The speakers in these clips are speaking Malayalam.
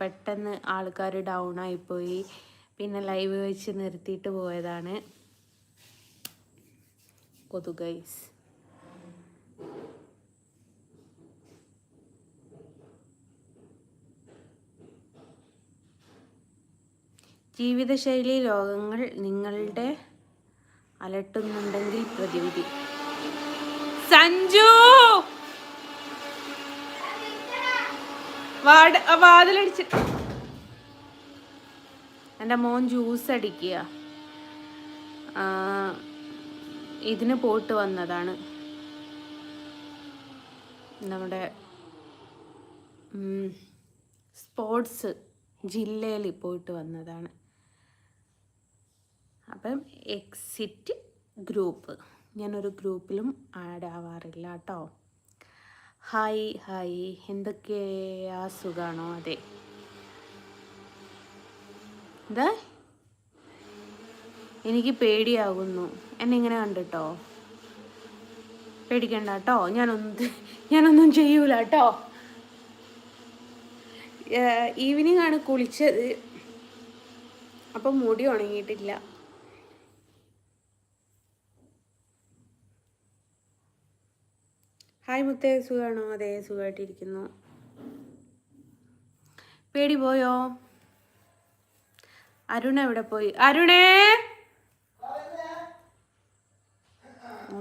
പെട്ടെന്ന് ആൾക്കാർ ഡൗൺ ആയിപ്പോയി. പിന്നെ ലൈവ് വെച്ച് നിർത്തിയിട്ട് പോയതാണ്. കൊതുകൈസ് ജീവിതശൈലി രോഗങ്ങൾ നിങ്ങളുടെ അലട്ടുന്നുണ്ടെങ്കിൽ പ്രതിവിധി. സഞ്ജു വാതിലടിച്ച് എൻ്റെ മോൻ ജ്യൂസ് അടിക്കുക. ഇതിന് പോയിട്ട് വന്നതാണ്, നമ്മുടെ സ്പോർട്സ് ജില്ലയിൽ പോയിട്ട് വന്നതാണ്. അപ്പം എക്സിറ്റ് ഗ്രൂപ്പ്, ഞാനൊരു ഗ്രൂപ്പിലും ആഡ് ആവാറില്ല കേട്ടോ. ഹായ് എന്തൊക്കെയാ സുഖാണോ? അതെ. എന്താ എനിക്ക് പേടിയാകുന്നു എന്നെ ഇങ്ങനെ കണ്ടിട്ടോ. പേടിക്കണ്ട കേട്ടോ, ഞാനൊന്നും ചെയ്യൂല കേട്ടോ. ഈവനിങ് ആണ് കുളിച്ചത്, അപ്പം മുടി ഉണങ്ങിയിട്ടില്ല. ഹായ് മുത്തേ, സുഖാണോ? അതെ, സുഖമായിട്ടിരിക്കുന്നു. പേടി പോയോ? അരുൺ എവിടെ പോയി? അരുണേ,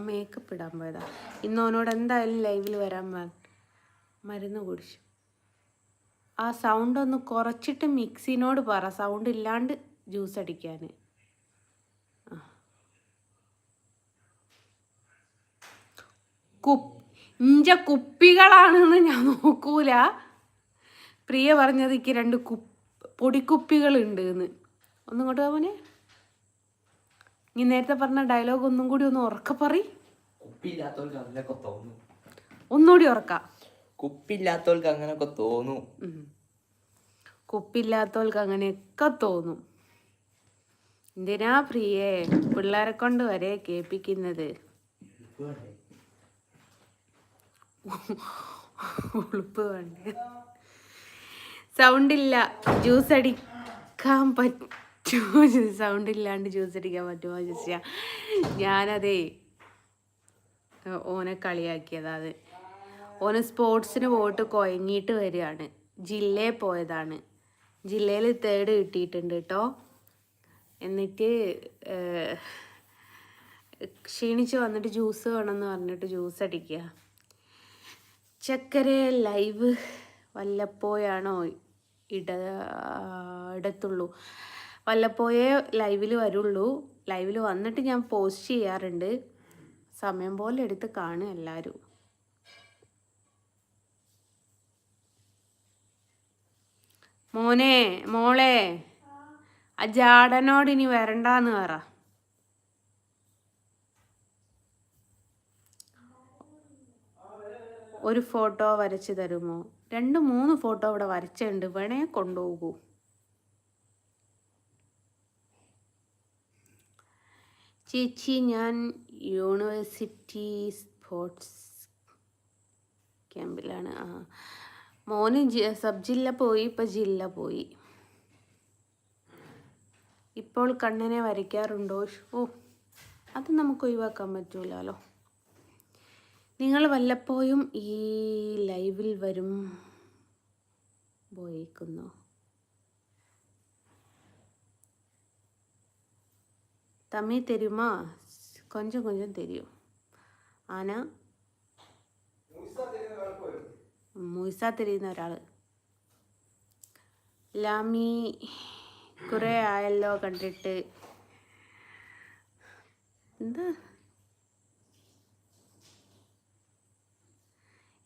മേക്കപ്പ് ഇടാൻ പോയതാ. ഇന്നോനോട് എന്തായാലും ലൈവിൽ വരാൻ മരുന്ന് കുടിച്ചു. ആ സൗണ്ട് ഒന്ന് കുറച്ചിട്ട് മിക്സിനോട് പറ, സൗണ്ട് ഇല്ലാണ്ട് ജ്യൂസ് അടിക്കാൻ. കുപ്പികളാണെന്ന് ഞാൻ നോക്കൂല. പ്രിയ പറഞ്ഞത് എനിക്ക് 2 പൊടിക്കുപ്പികളുണ്ട് എന്ന്. ഒന്നും ഇങ്ങോട്ട് പോവനെ. നീ നേരത്തെ പറഞ്ഞ ഡയലോഗ് ഒന്നും കൂടി ഒന്ന് ഉറക്ക പറ. ഒന്നുകൂടി ഉറക്കാം. കുപ്പില്ലാത്തവർക്ക് അങ്ങനെയൊക്കെ തോന്നും. കുപ്പില്ലാത്തവർക്ക് അങ്ങനെയൊക്കെ തോന്നും. എന്തിനാ പ്രിയേ പിള്ളേരെ കൊണ്ട് വരെ കേൾപ്പിക്കുന്നത്? ഉളുപ്പ് വേണ്ടേ? സൗണ്ട് ഇല്ല, ജ്യൂസ് അടിക്കാൻ പറ്റുമോ? സൗണ്ട് ഇല്ലാണ്ട് ജ്യൂസ് അടിക്കാൻ പറ്റുമോ ചോദിച്ചാ ഞാനതേ ഓനെ കളിയാക്കിയതാ. അത് ഓന് സ്പോർട്സിന് പോയിട്ട് കുഴങ്ങിയിട്ട് വരികയാണ്. ജില്ലയിൽ പോയതാണ്, ജില്ലയിൽ 3rd കിട്ടിയിട്ടുണ്ട് കേട്ടോ. എന്നിട്ട് ക്ഷീണിച്ച് വന്നിട്ട് ജ്യൂസ് വേണമെന്ന് പറഞ്ഞിട്ട് ജ്യൂസ് അടിക്കുക. ചക്കര ലൈവ് വല്ലപ്പോഴാണോ ഇടത്തുള്ളൂ? വല്ലപ്പോഴേ ലൈവിൽ വരുള്ളൂ. ലൈവിൽ വന്നിട്ട് ഞാൻ പോസ്റ്റ് ചെയ്യാറുണ്ട്. സമയം പോലെ എടുത്ത് കാണുക എല്ലാവരും. മോളെ ആ ജാടനോട് ഇനി വരണ്ടാന്ന് പറ. ഒരു ഫോട്ടോ വരച്ച് തരുമോ? 2-3 ഫോട്ടോ ഇവിടെ വരച്ചുണ്ട്, വേണേ കൊണ്ടുപോകൂ. ചേച്ചി ഞാൻ യൂണിവേഴ്സിറ്റി സ്പോർട്സ് ക്യാമ്പിലാണ്. മോന് സബ് ജില്ല പോയി, ഇപ്പം ജില്ല പോയി. ഇപ്പോൾ കണ്ണനെ വരയ്ക്കാറുണ്ടോ? അത് നമുക്ക് ഒഴിവാക്കാൻ പറ്റൂലല്ലോ. നിങ്ങൾ വല്ലപ്പോഴും ഈ ലൈവിൽ വരും പോയിക്കുന്നു. തമിഴ് തരുമാ? കൊഞ്ചം തരും. ആന മൂസ തരുന്ന ഒരാൾ. ലാമി കുറേ ആയല്ലോ കണ്ടിട്ട്. എന്താ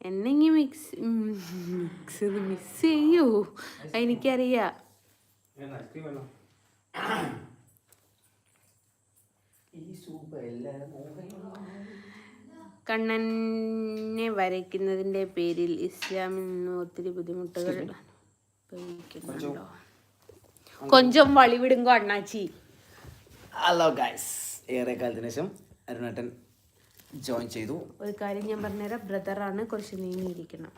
എന്നെങ്കിൽ മിക്സ് ചെയ്യൂ, എനിക്കറിയാം. കണ്ണനെ വരയ്ക്കുന്നതിൻ്റെ പേരിൽ ഇസ്ലാമിൽ നിന്ന് ഒത്തിരി ബുദ്ധിമുട്ടുകൾ അനുഭവിക്കുന്നുണ്ടോ? കൊഞ്ചം വളിവിടുങ്കോ അണ്ണാച്ചി. ഹലോ ഗൈസ്, ഏറെ കാലത്തിന് ശേഷം അരുണേട്ടൻ ജോയിൻ ചെയ്തു. ഒരു കാര്യം ഞാൻ പറഞ്ഞുതരാം, ബ്രദറാണ്, കുറച്ച് നീങ്ങിയിരിക്കണം.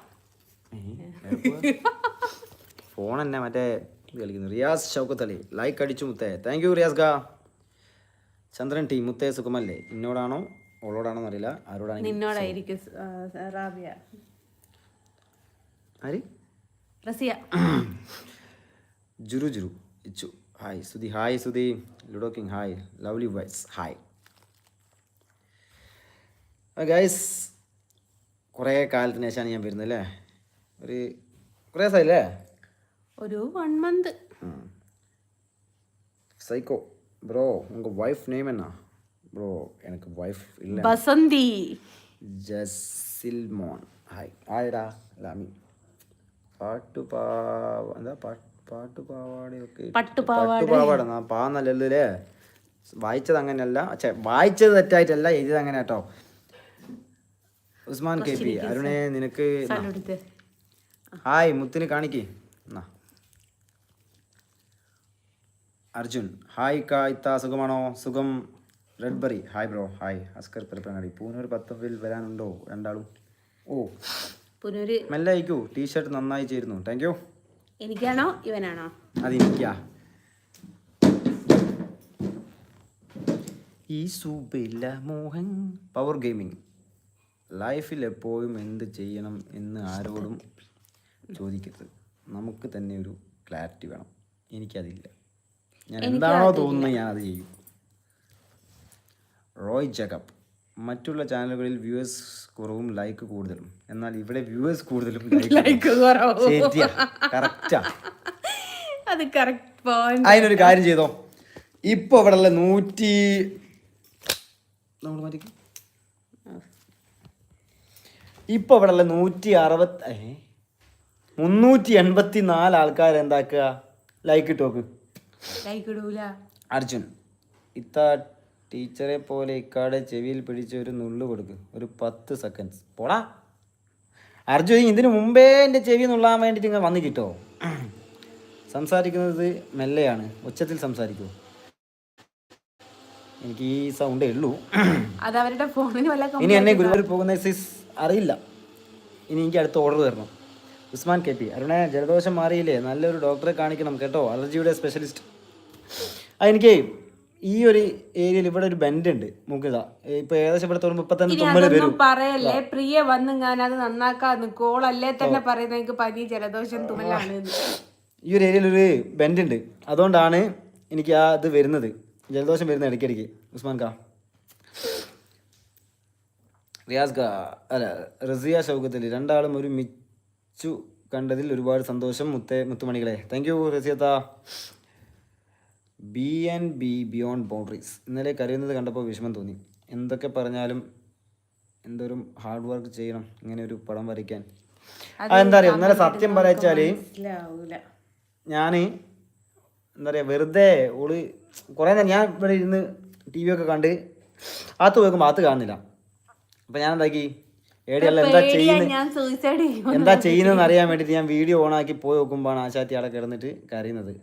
ഫോൺ തന്നെ മറ്റേ ഇത് കളിക്കുന്നു. റിയാസ് ഷൗക്കത്ത് അലി ലൈക്ക് അടിച്ചു മുത്തേ. താങ്ക് യു റിയാസ് ഗാ. ചന്ദ്രൻ ടീം മുത്തേ സുഖമല്ലേ? എന്നോടാണോ ഓളോടാണോ എന്നറിയില്ല, ആരോടാണെങ്കിൽ. നിന്നോടായിരിക്കും റാബിയ. ആര്? Rasiya. Juru Juru Ichu hi Sudhi. Hi Sudhi. Ludo King hi. Lovely wise hi. Guys കുറേ കാലത്തിന് ശേഷമാണ് ഞാൻ വരുന്നത് അല്ലേ? ഒരു കുറേ ദിവസമായില്ലേ? ഒരു 1 month. സൈക്കോ ബ്രോ ഉங்கள் വൈഫ് നെയിം എന്നാ ബ്രോ? എനിക്ക് വൈഫ് ഇല്ല. ബസന്തി. ജസിൽമോൻ ഹായ്. ഹായ്ടാ ലാമി. പാട്ടുപാവാട പാന്നല്ലേ വായിച്ചത് അങ്ങനെയല്ല. വായിച്ചത് തെറ്റായിട്ടല്ല, എഴുതിയത് അങ്ങനെ കേട്ടോ. ഉസ്മാൻ കെ പി അരുണേ നിനക്ക് ഹായ്. മുത്തിന് കാണിക്ക് എന്നാ. അർജുൻ ഹായ് കായ്ത്ത സുഖമാണോ? സുഖം. Redberry hi bro hi. Askar Perappangadi Poonoor 10 വരാനുണ്ടോ രണ്ടാളും? ഓ പുനൂര് മെല്ലെ അയക്കൂ. ടീഷർട്ട് നന്നായി ചേരുന്നു. Thank you. എനിക്കാണോ ഇവനാണോ? അതെനിക്കാ. ഈ സുബില മോഹൻ പവർ ഗെയിമിംഗ്. ലൈഫിൽ എപ്പോഴും എന്ത് ചെയ്യണം എന്ന് ആരോടും ചോദിക്കരുത്. നമുക്ക് തന്നെ ഒരു ക്ലാരിറ്റി വേണം. എനിക്കതില്ല. ഞാൻ എന്താണോ തോന്നുന്നത് ഞാനത് ചെയ്യും. റോയ് ജേക്കബ് മറ്റുള്ള ചാനലുകളിൽ വ്യൂവേഴ്സ് കുറവും ലൈക്ക് കൂടുതലും, എന്നാൽ ഇവിടെ വ്യൂവേഴ്സ് കൂടുതലും ലൈക്ക് ശരിയാ. കറക്റ്റാ. അത് കറക്റ്റ് പോയിന്റ്. അതിനൊരു കാര്യം ചെയ്തോ. ഇപ്പോൾ ഇവിടെ ഉള്ള 384 ആൾക്കാർ എന്താക്കുക ലൈക്ക് ഇട്ട് നോക്ക്. ലൈക്ക് ഇടൂല. അർജുൻ ഇത്ത ടീച്ചറെ പോലെ ഇക്കാടെ ചെവിയിൽ പിടിച്ച് ഒരു നുള്ളു കൊടുക്ക്. ഒരു 10 സെക്കൻഡ്സ് പോടാ. അർജുൻ ഇതിനു മുമ്പേ എൻ്റെ ചെവി നുള്ളാൻ വേണ്ടിയിട്ട് ഇങ്ങനെ വന്ന് കിട്ടോ. സംസാരിക്കുന്നത് മെല്ലെയാണ്, ഉച്ചത്തിൽ സംസാരിക്കൂ. എനിക്ക് ഈ സൗണ്ടേ ഉള്ളൂ. ഇനി എന്നെ ഗുരുവായൂർ പോകുന്ന സിസ് അറിയില്ല. ഇനി എനിക്ക് അടുത്ത ഓർഡർ തരണം. ഉസ്മാൻ കെ പി അരുണേ ജലദോഷം മാറിയില്ലേ? നല്ലൊരു ഡോക്ടറെ കാണിക്കണം കേട്ടോ, അലർജിയുടെ സ്പെഷ്യലിസ്റ്റ്. എനിക്ക് ഈ ഒരു ഏരിയയിൽ ഇവിടെ ഒരു ബെൻഡ് ഉണ്ട് മുഖത. ഇപ്പൊ ഏകദേശം ഇവിടെ തോന്നുമ്പോൾ 35 തുമ്മല് വരും. പറയല്ലേ പ്രിയ വന്ന് ഞാൻ അത് നന്നാക്കാന്ന് കോളല്ലേ തന്നെ പറയുന്നത്. എനിക്ക് പനി ജലദോഷം തുമ്മലാണ്. ഈ ഒരു ഏരിയയിൽ ഒരു ബെൻഡ് ഉണ്ട്, അതുകൊണ്ടാണ് എനിക്ക് ആ ഇത് വരുന്നത്, ജലദോഷം വരുന്നത് ഇടയ്ക്കിടയ്ക്ക്. ഉസ്മാൻ കാ റിയാസ് കാ അല്ല റസിയ ഷൗക്കത്തിൽ രണ്ടാളും ഒരു മിച്ചു കണ്ടതിൽ ഒരുപാട് സന്തോഷം മുത്തുമണികളെ. താങ്ക് യു റസിയത്ത. BNB ബിയോണ്ട് ബൗണ്ടറീസ് ഇന്നലെ കരയുന്നത് കണ്ടപ്പോൾ വിഷമം തോന്നി. എന്തൊക്കെ പറഞ്ഞാലും എന്തോരം ഹാർഡ് വർക്ക് ചെയ്യണം ഇങ്ങനെ ഒരു പടം വരയ്ക്കാൻ. അതെന്താ അറിയാം, ഇന്നലെ സത്യം പറയാച്ചാൽ ഞാൻ എന്താ പറയുക വെറുതെ ഓള് കുറേ നേരം ഞാൻ ഇവിടെ ഇരുന്ന് TV ഒക്കെ കണ്ട് അകത്ത് നോക്കുമ്പോൾ അകത്ത് കാണുന്നില്ല. അപ്പം ഞാൻ എന്താക്കി ഏടിയല്ല എന്താ ചെയ്യുന്നതെന്ന് അറിയാൻ വേണ്ടിയിട്ട് ഞാൻ വീഡിയോ ഓണാക്കി പോയി നോക്കുമ്പോഴാണ് ആശാത്തി അവിടെ കിടന്നിട്ട് കരയുന്നത്.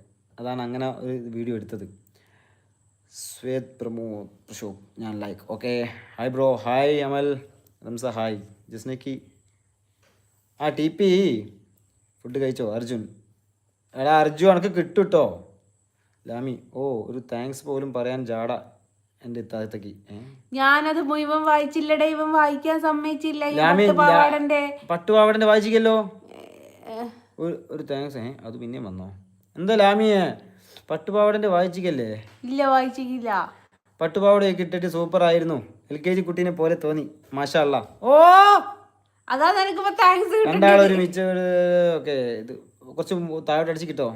അതാണ് അങ്ങനെ ഒരു വീഡിയോ എടുത്തത്. ശ്വേത് പ്രമോദ് പ്രശോക് ഞാൻ like. Okay hi bro. Hi Amal Ramsa hi. ജസ്നക്കി ആ TP ഫുഡ് കഴിച്ചോ? അർജുൻ എടാ അർജുൻ എനിക്ക് കിട്ടും കേട്ടോ. ലാമി ഓ ഒരു താങ്ക്സ് പോലും പറയാൻ ജാട എൻ്റെ താഴത്തേക്ക്. ഞാനത് മുഴുവൻ വായിച്ചില്ലടേ, ഇവൻ വായിക്കാൻ സമ്മതിച്ചില്ല. പട്ടുപാവാടൻ്റെ വായിച്ചിക്കല്ലോ. ഒരു താങ്ക്സ്. അത് പിന്നെയും വന്നോ? എന്താ ലാമിയെ പട്ടുപാവാടൻ്റെ വായിച്ചിക്കല്ലേ? ഇല്ല വായിച്ചില്ല. പട്ടുപാവാടയൊക്കെ ഇട്ടിട്ട് സൂപ്പർ ആയിരുന്നു. LKG കുട്ടീനെ പോലെ തോന്നി. മാഷാ അല്ലാ. ഓ അതാ നിനക്ക് താങ്ക്സ്. രണ്ടാളൊരു മിച്ച. ഓക്കെ ഇത് കുറച്ച് താഴോട്ട് അടിച്ച് കിട്ടോ.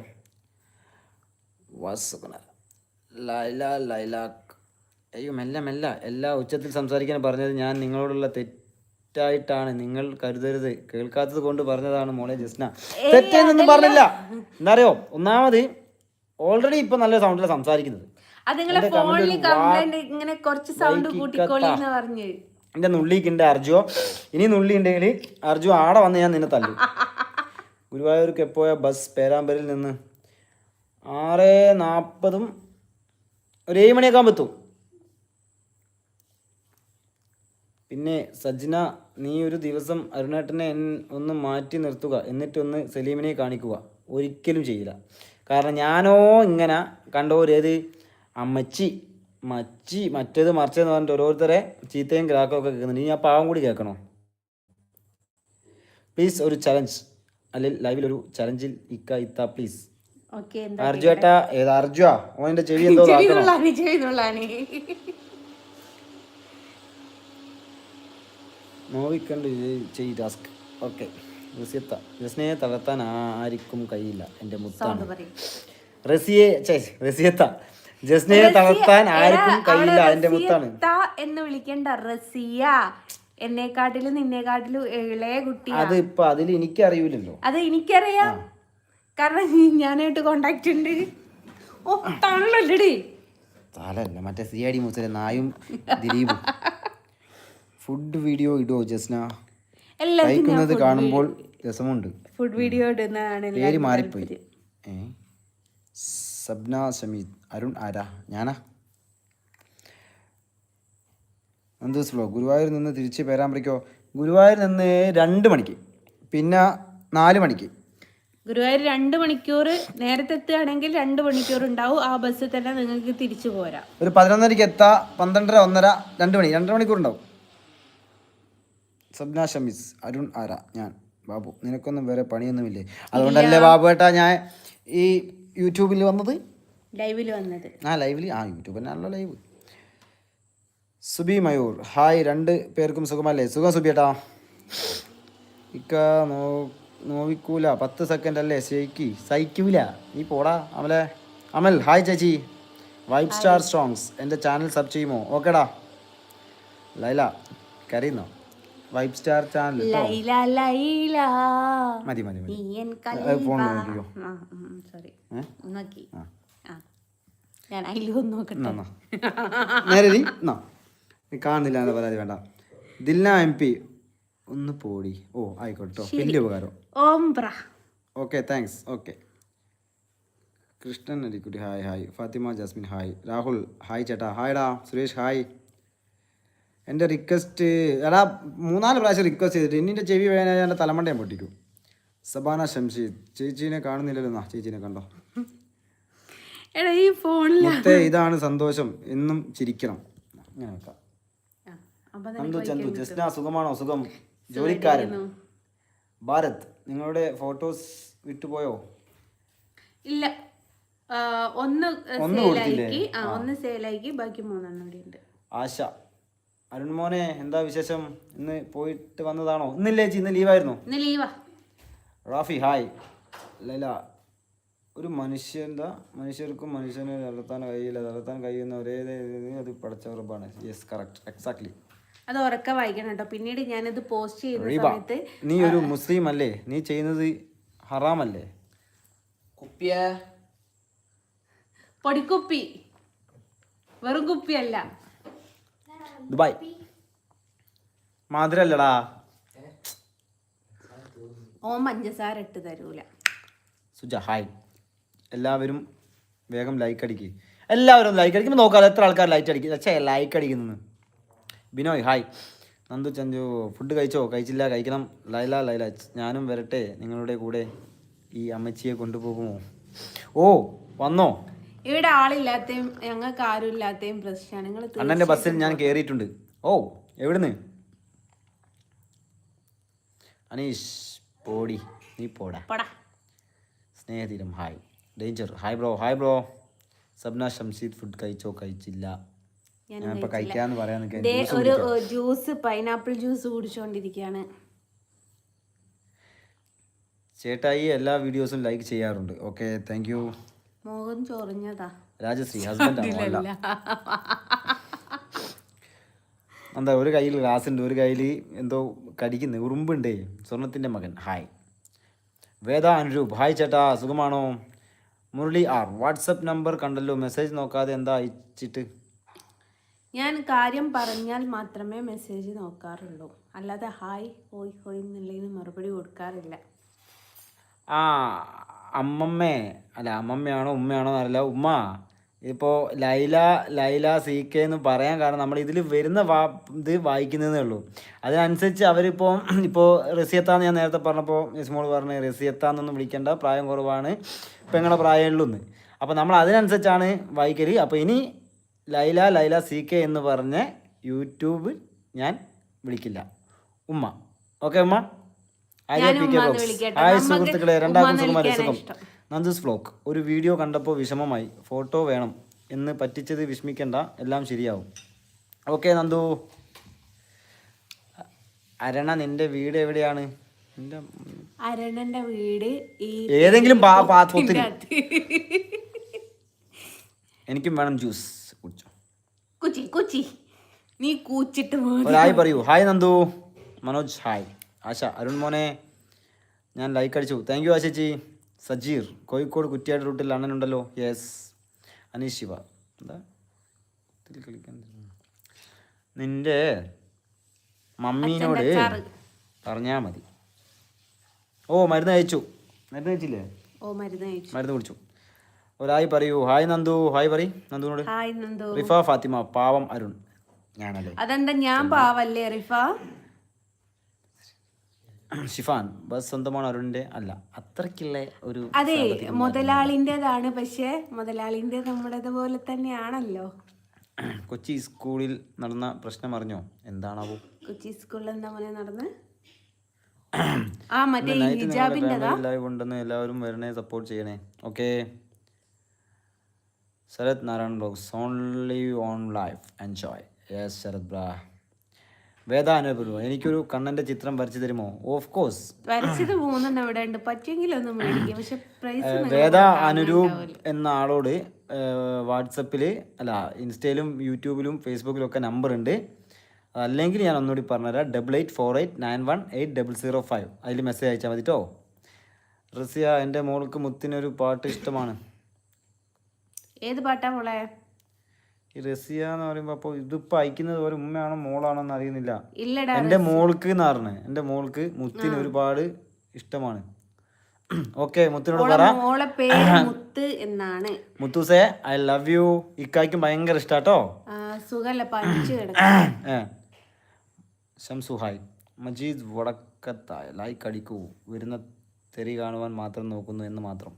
അയ്യോ മെല്ല എല്ലാ ഉച്ചത്തിൽ സംസാരിക്കാൻ പറഞ്ഞത് ഞാൻ നിങ്ങളോടുള്ള തെറ്റായിട്ടാണ് നിങ്ങൾ കരുതരുത്. കേൾക്കാത്തത് കൊണ്ട് പറഞ്ഞതാണ് മോളെ ജസ്ന. തെറ്റെന്നൊന്നും പറഞ്ഞില്ല. എന്താ അറിയോ, ഒന്നാമത് ഓൾറെഡി ഇപ്പൊ നല്ല സൗണ്ടിലാണ് സംസാരിക്കുന്നത്. എന്റെ നുള്ളിക്കുണ്ട് അർജുവോ. ഇനി നുള്ളി ഉണ്ടെങ്കിൽ അർജു ആടെ വന്ന് ഞാൻ നിന്നെ തല്ലും. ഗുരുവായൂർക്ക് എപ്പോഴാ ബസ്? പേരാമ്പരിൽ നിന്ന് 6:40 ഒരു 7 മണിയൊക്കെ ആകുമ്പോൾ എത്തും. പിന്നെ സജ്ന നീ ഒരു ദിവസം അരുണേട്ടനെ ഒന്ന് മാറ്റി നിർത്തുക, എന്നിട്ടൊന്ന് സലീമിനെ കാണിക്കുക. ഒരിക്കലും ചെയ്യില്ല. കാരണം ഞാനോ ഇങ്ങനെ കണ്ടോരേത് അമ്മച്ചി മച്ചി മറ്റേത് മറിച്ചതെന്ന് പറഞ്ഞിട്ട് ഓരോരുത്തരെ ചീത്തയും ഗ്രാഹകവും ഒക്കെ കേൾക്കുന്നുണ്ട്. ഇനി ഞാൻ പാവം കൂടി കേൾക്കണോ? പ്ലീസ് ഒരു ചലഞ്ച്, അല്ലെങ്കിൽ ലൈവിൽ ഒരു ചലഞ്ചിൽ ഇത്ത പ്ലീസ്. ഓക്കെ, അർജു ഏട്ടാ, ഏതാ അർജുവാ? ഓൻ്റെ ചെവി എന്തോ ആക്കണോ? നോവിക്കണ്ട് ചെയ് ടാസ്ക്. ഓക്കെ. റസിയെ തളർത്താൻ ആർക്കും കഴിയില്ല, എൻ്റെ മുത്താണ്. റസിയത്ത ജസ്നയെ തളർത്താൻ ആർക്കും കഴിയില്ല, എൻ്റെ മുത്താണ് എന്ന് വിളിക്കണ്ട, റസിയ. എന്നെക്കാട്ടിലും നിന്നെക്കാട്ടിലും ഇളയ കുട്ടി. അത് ഇപ്പൊ അതിൽ എനിക്കറിയൂലല്ലോ. അത് എനിക്കറിയാം, കാരണം ഞാനായിട്ട് കോണ്ടാക്ട് ഉണ്ട്. ഓ തള്ളല്ലടി, തലല്ല മറ്റേ CID മൂസിലെ നായും ദിലീപും. ഫുഡ് വീഡിയോ ഇടുവോ ജസ്ന? കഴിക്കുന്നത് കാണുമ്പോൾ രസമുണ്ട്. ഫുഡ് വീഡിയോ ഇടുന്നതാണ്. പേര് മാറിപ്പോയി. സബ്ന ഷമീദ്. അരുൺ ആരാ? ഞാനാ. നന്ദൂസ് വ്ലോഗ്. ഗുരുവായൂർ നിന്ന് തിരിച്ച് പേരാമ്പ്രയ്ക്കോ? ഗുരുവായൂർ നിന്ന് 2 മണിക്ക്, പിന്നെ 4 മണിക്ക്. ഗുരുവായൂർ 2 മണിക്കൂർ നേരത്തെ എത്തുകയാണെങ്കിൽ 2 മണിക്കൂർ ഉണ്ടാവും. ആ ബസ്സിൽ തന്നെ നിങ്ങൾക്ക് തിരിച്ചു പോരാം. ഒരു 11:30 എത്താ, 12:30, 1:30, 2 മണി, 2 മണിക്കൂർ ഉണ്ടാവും. സബ്ന ഷമീസ്. അരുൺ ആരാ? ഞാൻ. ബാബു, നിനക്കൊന്നും വേറെ പണിയൊന്നുമില്ലേ? അതുകൊണ്ടല്ലേ ബാബു ഏട്ടാ ഞാൻ ഈ യൂട്യൂബിൽ വന്നത്, ലൈവിൽ വന്നത്. ലൈവിൽ യൂട്യൂബ് തന്നെയാണല്ലോ ലൈവ്. സുബി മയൂർ. ഹായ്, 2 പേർക്കും സുഖമല്ലേ? സുഖം സുബി ഏട്ടാ. ഇക്ക നോവിക്കൂല, 10 സെക്കൻഡ് അല്ലേ സഹിക്കൂല. നീ പോടാ അമലെ. അമൽ ഹായ് ചേച്ചി. വൈബ് സ്റ്റാർ സോങ്സ് എൻ്റെ ചാനൽ സബ് ചെയ്യുമോ? ഓക്കേടാ. ലൈല കരയുന്നോ? വൈബ് സ്റ്റാർ ചാനൽ മതി മതി മതി. ഫോൺ നോക്കിയോ? സോറി നോക്കി. ഞാൻ അതിലൊന്നും നോക്കട്ടെ. നേരെ നീ കാണുന്നില്ല എന്ന് പരാതി വേണ്ട. ദിൽന MP ഒന്ന് പോടി. ഓ ആയിക്കോട്ടോ, വലിയ ഉപകാരം. Okay thanks. Okay. Krishnan Arikkutty hi hi. Fathima Jasmine hi. Rahul hi ചേട്ടാ. ഹായ്ടാ. സുരേഷ് ഹായ്. എൻ്റെ റിക്വസ്റ്റ് എടാ 3-4 പ്രാവശ്യം റിക്വസ്റ്റ് ചെയ്തിട്ട് ഇന്നിൻ്റെ ചെവി വേദന എൻ്റെ തലമണ്ടയും പൊട്ടിക്കും. സബാന ഷംഷീദ്. ചേച്ചീനെ കാണുന്നില്ലല്ലോ. ചേച്ചീനെ കണ്ടോ? ഈ ഫോണിൽ ഇതാണ് സന്തോഷം, എന്നും ചിരിക്കണം. അങ്ങനെ വെക്കാം. ചന്തു ജസ്ന സുഖമാണോ? സുഖം. ജോലിക്കാരൻ ഭാരത്. നിങ്ങളുടെ ഫോട്ടോസ് വിട്ടുപോയോ? ഇല്ല, ഒന്ന് സെയിലാക്കി, ബാക്കി 3 കൂടി ഉണ്ട്. ആശ. അരുൺ മോനെ എന്താ വിശേഷം? ഇന്ന് പോയിട്ട് വന്നതാണോ? ഇന്നില്ലേ ചേച്ചി, ഇന്ന് ലീവായിരുന്നു. ഇന്ന് ലീവാ. റാഫി ഹായ്. ലൈല. ഒരു മനുഷ്യർക്കും മനുഷ്യനെ തളർത്താൻ കഴിയില്ല, തളർത്താൻ കഴിയുന്ന ഒരേ അത് പടച്ചവറപ്പാണ്. Yes correct, exactly. അത് ഉറക്കെ വായിക്കണം കേട്ടോ. പിന്നീട് ഞാനിത് പോസ്റ്റ് ചെയ്യുന്ന സമയത്ത് നീ ഒരു മുസ്ലിം അല്ലേ? നീ ചെയ്യുന്നത് ഹറാമല്ലേ? കുപ്പിയ പൊടിക്കുപ്പി, വെറും കുപ്പിയല്ല. ദുബായ് മാതിരല്ലടാ. പഞ്ചസാര ഇട്ട് തരൂല. സുജ ഹായ്. എല്ലാവരും വേഗം ലൈക്ക് അടിക്കുക. എല്ലാവരും ലൈക്ക് അടിക്കുമ്പോൾ നോക്കാം എത്ര ആൾക്കാർ ലൈക്ക് അടിക്കുന്നു. ബിനോയ് ഹായ്. നന്ദു ചന്തു ഫുഡ് കഴിച്ചോ? കഴിച്ചില്ല, കഴിക്കണം. ലൈല ഞാനും വരട്ടെ നിങ്ങളുടെ കൂടെ, ഈ അമ്മച്ചിയെ കൊണ്ടുപോകുമോ? ഓ വന്നോ? ഇവിടെ ആളില്ലാത്തയും ഞങ്ങൾക്ക് ആരും ഇല്ലാത്തയും പ്രശ്നമാണ്. അണ്ണൻ്റെ ബസ്സിൽ ഞാൻ കയറിയിട്ടുണ്ട്. ഓ എവിടുന്ന്? അനീഷ് പോടി, നീ പോടാ. Snehatheeram hi. Danger hi bro. Sabna Shamsheed food കഴിച്ചോ? കഴിച്ചില്ല. ഞാനിപ്പോൾ കഴിക്കാന്ന് പറയാൻ ഒരു ജ്യൂസ്, പൈനാപ്പിൾ ജ്യൂസ് കുടിച്ചുകൊണ്ടിരിക്കുകയാണ്. ചേട്ടായി എല്ലാ വീഡിയോസും ലൈക്ക് ചെയ്യാറുണ്ട്. Okay thank you. മോഹൻ ചൊറിഞ്ഞതാ. രാജശ്രീ ഹസ്ബൻഡ് ആണോ? അല്ല, എന്താ ഒരു കയ്യിൽ ഗ്ലാസ് ഉണ്ട്, ഒരു കയ്യിൽ എന്തോ കടിക്കുന്നു, ഉറുമ്പുണ്ടേ. സ്വർണത്തിൻ്റെ മകൻ ഹായ്. വേദ അനുരൂപ് ഹായ് ചേട്ടാ, സുഖമാണോ? മുരളി ആർ വാട്സപ്പ് നമ്പർ കണ്ടല്ലോ, മെസ്സേജ് നോക്കാതെ എന്താ അയച്ചിട്ട്? ഞാൻ കാര്യം പറഞ്ഞാൽ മാത്രമേ മെസ്സേജ് നോക്കാറുള്ളൂ, അല്ലാതെ ഹായ് ഹോയ് ഹോയ് എന്നുള്ളതിന് മറുപടി കൊടുക്കാറില്ല. അമ്മമ്മയാണോ ഉമ്മയാണോ എന്നറിയില്ല. ഉമ്മ ഇപ്പോൾ ലൈല CK എന്ന് പറയാൻ കാരണം നമ്മൾ ഇതിൽ വരുന്ന ഇത് വായിക്കുന്നതേ ഉള്ളൂ. അതിനനുസരിച്ച് അവരിപ്പോൾ ഇപ്പോൾ റസിയത്താന്ന് ഞാൻ നേരത്തെ പറഞ്ഞപ്പോൾ മിസ്മോൾ പറഞ്ഞ് റസിയത്താന്നൊന്നും വിളിക്കേണ്ട, പ്രായം കുറവാണ്, പെങ്ങളുടെ പ്രായമുള്ളൂ എന്ന്. അപ്പോൾ നമ്മൾ അതിനനുസരിച്ചാണ് വായിക്കൽ. അപ്പോൾ ഇനി ലൈല CK എന്ന് പറഞ്ഞ് യൂട്യൂബ് ഞാൻ വിളിക്കില്ല. ഉമ്മ. ഓക്കെ ഉമ്മ? ഹായ് സുഹൃത്തുക്കളെ, രണ്ടാക്കും സുഖമല്ലേ? സുഖം. നന്ദുസ് വ്ലോഗ്. ഒരു വീഡിയോ കണ്ടപ്പോൾ വിഷമമായി, ഫോട്ടോ വേണം എന്ന് പറ്റിച്ചത് വിഷമിക്കണ്ട, എല്ലാം ശരിയാവും. ഓക്കെ നന്ദു. അരണ നിന്റെ വീട് എവിടെയാണ്? അരണന്റെ വീട് ഏതെങ്കിലും എനിക്കും വേണം ജ്യൂസ്. കുച്ചി നീ കൂച്ചിട്ട് ഹായ് പറയൂ. ഹായ് നന്ദു. മനോജ് ഹായ്. ആശ അരുൺ മോനെ ഞാൻ ലൈക്ക് അടിച്ചു. താങ്ക് യു ആശേച്ചി. സജീർ കോഴിക്കോട് കുറ്റിയാട് റൂട്ടിൽ അണ്ണനുണ്ടല്ലോ. യെസ്. അനീഷ് ശിവ എന്താ കളിക്കാൻ നിന്റെ മമ്മീനോട് പറഞ്ഞാൽ മതി. ഓ മരുന്ന് കഴിച്ചില്ലേ? ഓ മരുന്ന് കുടിച്ചു. ഒരായി പറയൂ. ഹായ് നന്ദു. ഹായ് പറയ് നന്ദുനോട്. ഹായ് നന്ദു. റിഫ ഫാത്തിമ പാവം അരുൺ. ഞാനല്ലേ? അതെന്താ ഞാൻ പാവല്ലേ റിഫ? ഷിഫാൻ ബസ് സ്വന്തമാണ് അരുണിന്റെ അല്ല, അത്രയ്ക്കുള്ള ഒരു അതെ മുതലാളിൻ്റെതാണ്. പക്ഷെ മുതലാളിന്റെ നമ്മുടേത് പോലെ തന്നെയാണല്ലോ. കൊച്ചി സ്കൂളിൽ നടന്ന പ്രശ്നം അറിഞ്ഞോ? എന്താണാവോ? കൊച്ചി സ്കൂളിൽ എന്താ മോനെ നടന്ന്? മറ്റേ ഹിജാബിന്റെതാ. ലൈവ് ഉണ്ടെന്ന് എല്ലാവരും വരണേ, സപ്പോർട്ട് ചെയ്യണേ. Okay. Sarath Narayan blogs only on life enjoy. Yes Sarath ബ്രാ. വേദ അനുഭവ എനിക്കൊരു കണ്ണന്റെ ചിത്രം വരച്ചു തരുമോ? Of course. വരച്ചത് 3 ഇവിടെ ഉണ്ട്, പറ്റുമെങ്കിലൊന്നും മേടിക്കാം. പക്ഷെ പ്രൈസ് വേദ അനുരൂപ് എന്ന ആളോട് വാട്സപ്പിൽ അല്ല ഇൻസ്റ്റയിലും യൂട്യൂബിലും ഫേസ്ബുക്കിലും ഒക്കെ നമ്പർ ഉണ്ട്. അല്ലെങ്കിൽ ഞാൻ ഒന്നുകൂടി പറഞ്ഞുതരാം. 8848918005 അതിൽ മെസ്സേജ് അയച്ചാൽ മതി കേട്ടോ. റസിയ എൻ്റെ മോൾക്ക് മുത്തിനൊരു പാട്ട് ഇഷ്ടമാണ്. ഏത് പാട്ടാ മോളെ? ഈ റസിയ എന്ന് പറയുമ്പോൾ അപ്പോൾ ഇതിപ്പോൾ അയക്കുന്നത് പോലെ ഉമ്മയാണോ മോളാണോ എന്ന് അറിയുന്നില്ല. ഇല്ലടാ എൻ്റെ മോൾക്ക് എന്ന് പറഞ്ഞേ, എൻ്റെ മോൾക്ക് മുത്തിന് ഒരുപാട് ഇഷ്ടമാണ്. ഓക്കെ മുത്തിനോട് പറ. മോളെ പേര് മുത്ത് എന്നാണ്. മുത്തൂസേ ഐ ലവ് യു. ഇക്കായ്ക്കും ഭയങ്കര ഇഷ്ടാട്ടോ. സുഖല്ല പനിച്ചു കിടക്കും. ഷംസു ഹായ്. മജീദ് വടക്കത്തായ ലൈക്ക് അടിക്കൂ. വരുന്ന തെറി കാണുവാൻ മാത്രം നോക്കുന്നു എന്ന് മാത്രം.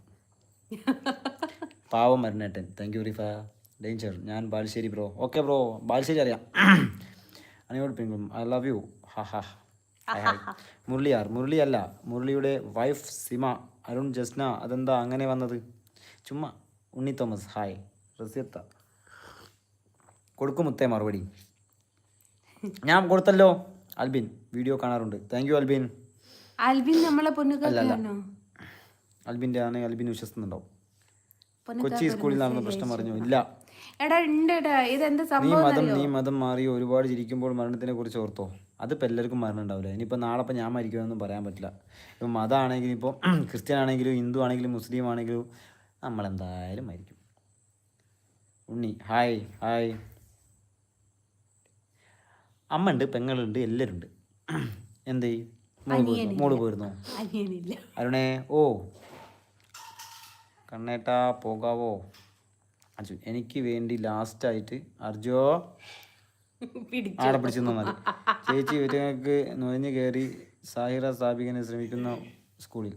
പാവം മരണേട്ടൻ. Thank you Rifa. ഡേഞ്ചർ. ഞാൻ Balussery bro. Okay bro, Balussery അറിയാം. അനിയോട് പിങ്കും ഐ ലവ് യു. ഹാ ഹാ. മുരളിയാർ. മുരളിയല്ല, മുരളിയുടെ വൈഫ് സിമ. അരുൺ ജസ്ന അതെന്താ അങ്ങനെ വന്നത്? ചുമ്മാ. ഉണ്ണി തോമസ് ഹായ്. റസിയത്ത കൊടുക്കും മുത്തേ മറുപടി. ഞാൻ കൊടുത്തല്ലോ. അൽബിൻ വീഡിയോ കാണാറുണ്ട്. Thank you Albin. അൽബിൻ നമ്മളെ പൊന്നുകാരനാണോ? അൽബിൻ്റെ ആണ്. അൽബിൻ വിശ്വസിക്കുന്നുണ്ടാവും. കൊച്ചി സ്കൂളിൽ നടന്ന പ്രശ്നം അറിഞ്ഞു? ഇല്ല. നീ മതം മാറി ഒരുപാട് ചിരിക്കുമ്പോൾ മരണത്തിനെ കുറിച്ച് ഓർത്തോ? അതിപ്പോൾ എല്ലാവർക്കും മരണം ഉണ്ടാവില്ല. ഇനിയിപ്പോൾ നാളെ ഇപ്പം ഞാൻ മരിക്കുമെന്നൊന്നും പറയാൻ പറ്റില്ല. ഇപ്പം മതമാണെങ്കിലും ഇപ്പോൾ ക്രിസ്ത്യൻ ആണെങ്കിലും ഹിന്ദു ആണെങ്കിലും മുസ്ലിം ആണെങ്കിലും നമ്മളെന്തായാലും മരിക്കും. ഉണ്ണി ഹായ്. ഹായ്. അമ്മ ഉണ്ട്, പെങ്ങളുണ്ട്, എല്ലാവരും ഉണ്ട്. എന്തേ മോള് പോയിരുന്നോ? അരുണേ ഓ കണ്ണേട്ടാ പോകാവോ? അജു എനിക്ക് വേണ്ടി ലാസ്റ്റായിട്ട് അർജോ ആടെ പിടിച്ചെന്നാൽ മതി. ചേച്ചി ഇവറ്റങ്ങൾക്ക് നുഴഞ്ഞു കയറി സാഹിറ സ്ഥാപിക്കാൻ ശ്രമിക്കുന്ന സ്കൂളിൽ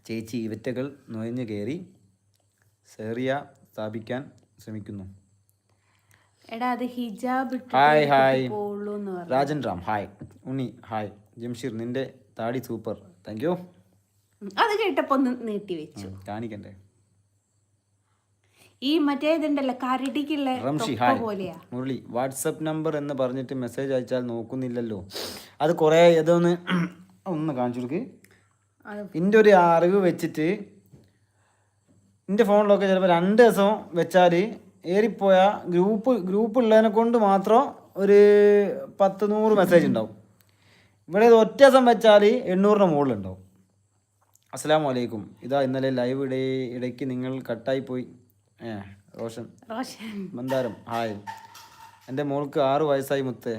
ചേച്ചി ഇവറ്റകൾ നുഴഞ്ഞു കയറി സേറിയ സ്ഥാപിക്കാൻ ശ്രമിക്കുന്നു. Hi hi. Rajan Ram hi. Unni hi. Jamsheer നിന്റെ താടി സൂപ്പർ. Thank you. അത് കേട്ടപ്പോ ഒന്ന് നീട്ടി വെച്ചു. കാണിക്കണ്ടേ? ഈ മറ്റേതുണ്ടല്ലോ കരടിക്കുള്ള പോലെയാ. മുരളി വാട്സപ്പ് നമ്പർ എന്ന് പറഞ്ഞിട്ട് മെസ്സേജ് അയച്ചാൽ നോക്കുന്നില്ലല്ലോ. അത് കുറേ ഏതൊന്ന് കാണിച്ചു കൊടുക്ക്. എൻ്റെ ഒരു അറിവ് വെച്ചിട്ട് എൻ്റെ ഫോണിലൊക്കെ ചിലപ്പോൾ 2 ദിവസം വെച്ചാൽ ഏറിപ്പോയ ഗ്രൂപ്പ് ഉള്ളതിനെ കൊണ്ട് മാത്രം ഒരു 10-100 മെസ്സേജ് ഉണ്ടാവും. ഇവിടെ ഒറ്റ ദിവസം വെച്ചാൽ 800-ന് മുകളിലുണ്ടാവും. അസ്സലാമു അലൈക്കും. ഇതാ ഇന്നലെ ലൈവ് ഇടയ്ക്ക് നിങ്ങൾ കട്ടായി പോയി. റോഷൻ മന്ദാരം ഹായ്. എൻ്റെ മോൾക്ക് 6 വയസ്സായി മുത്തേ.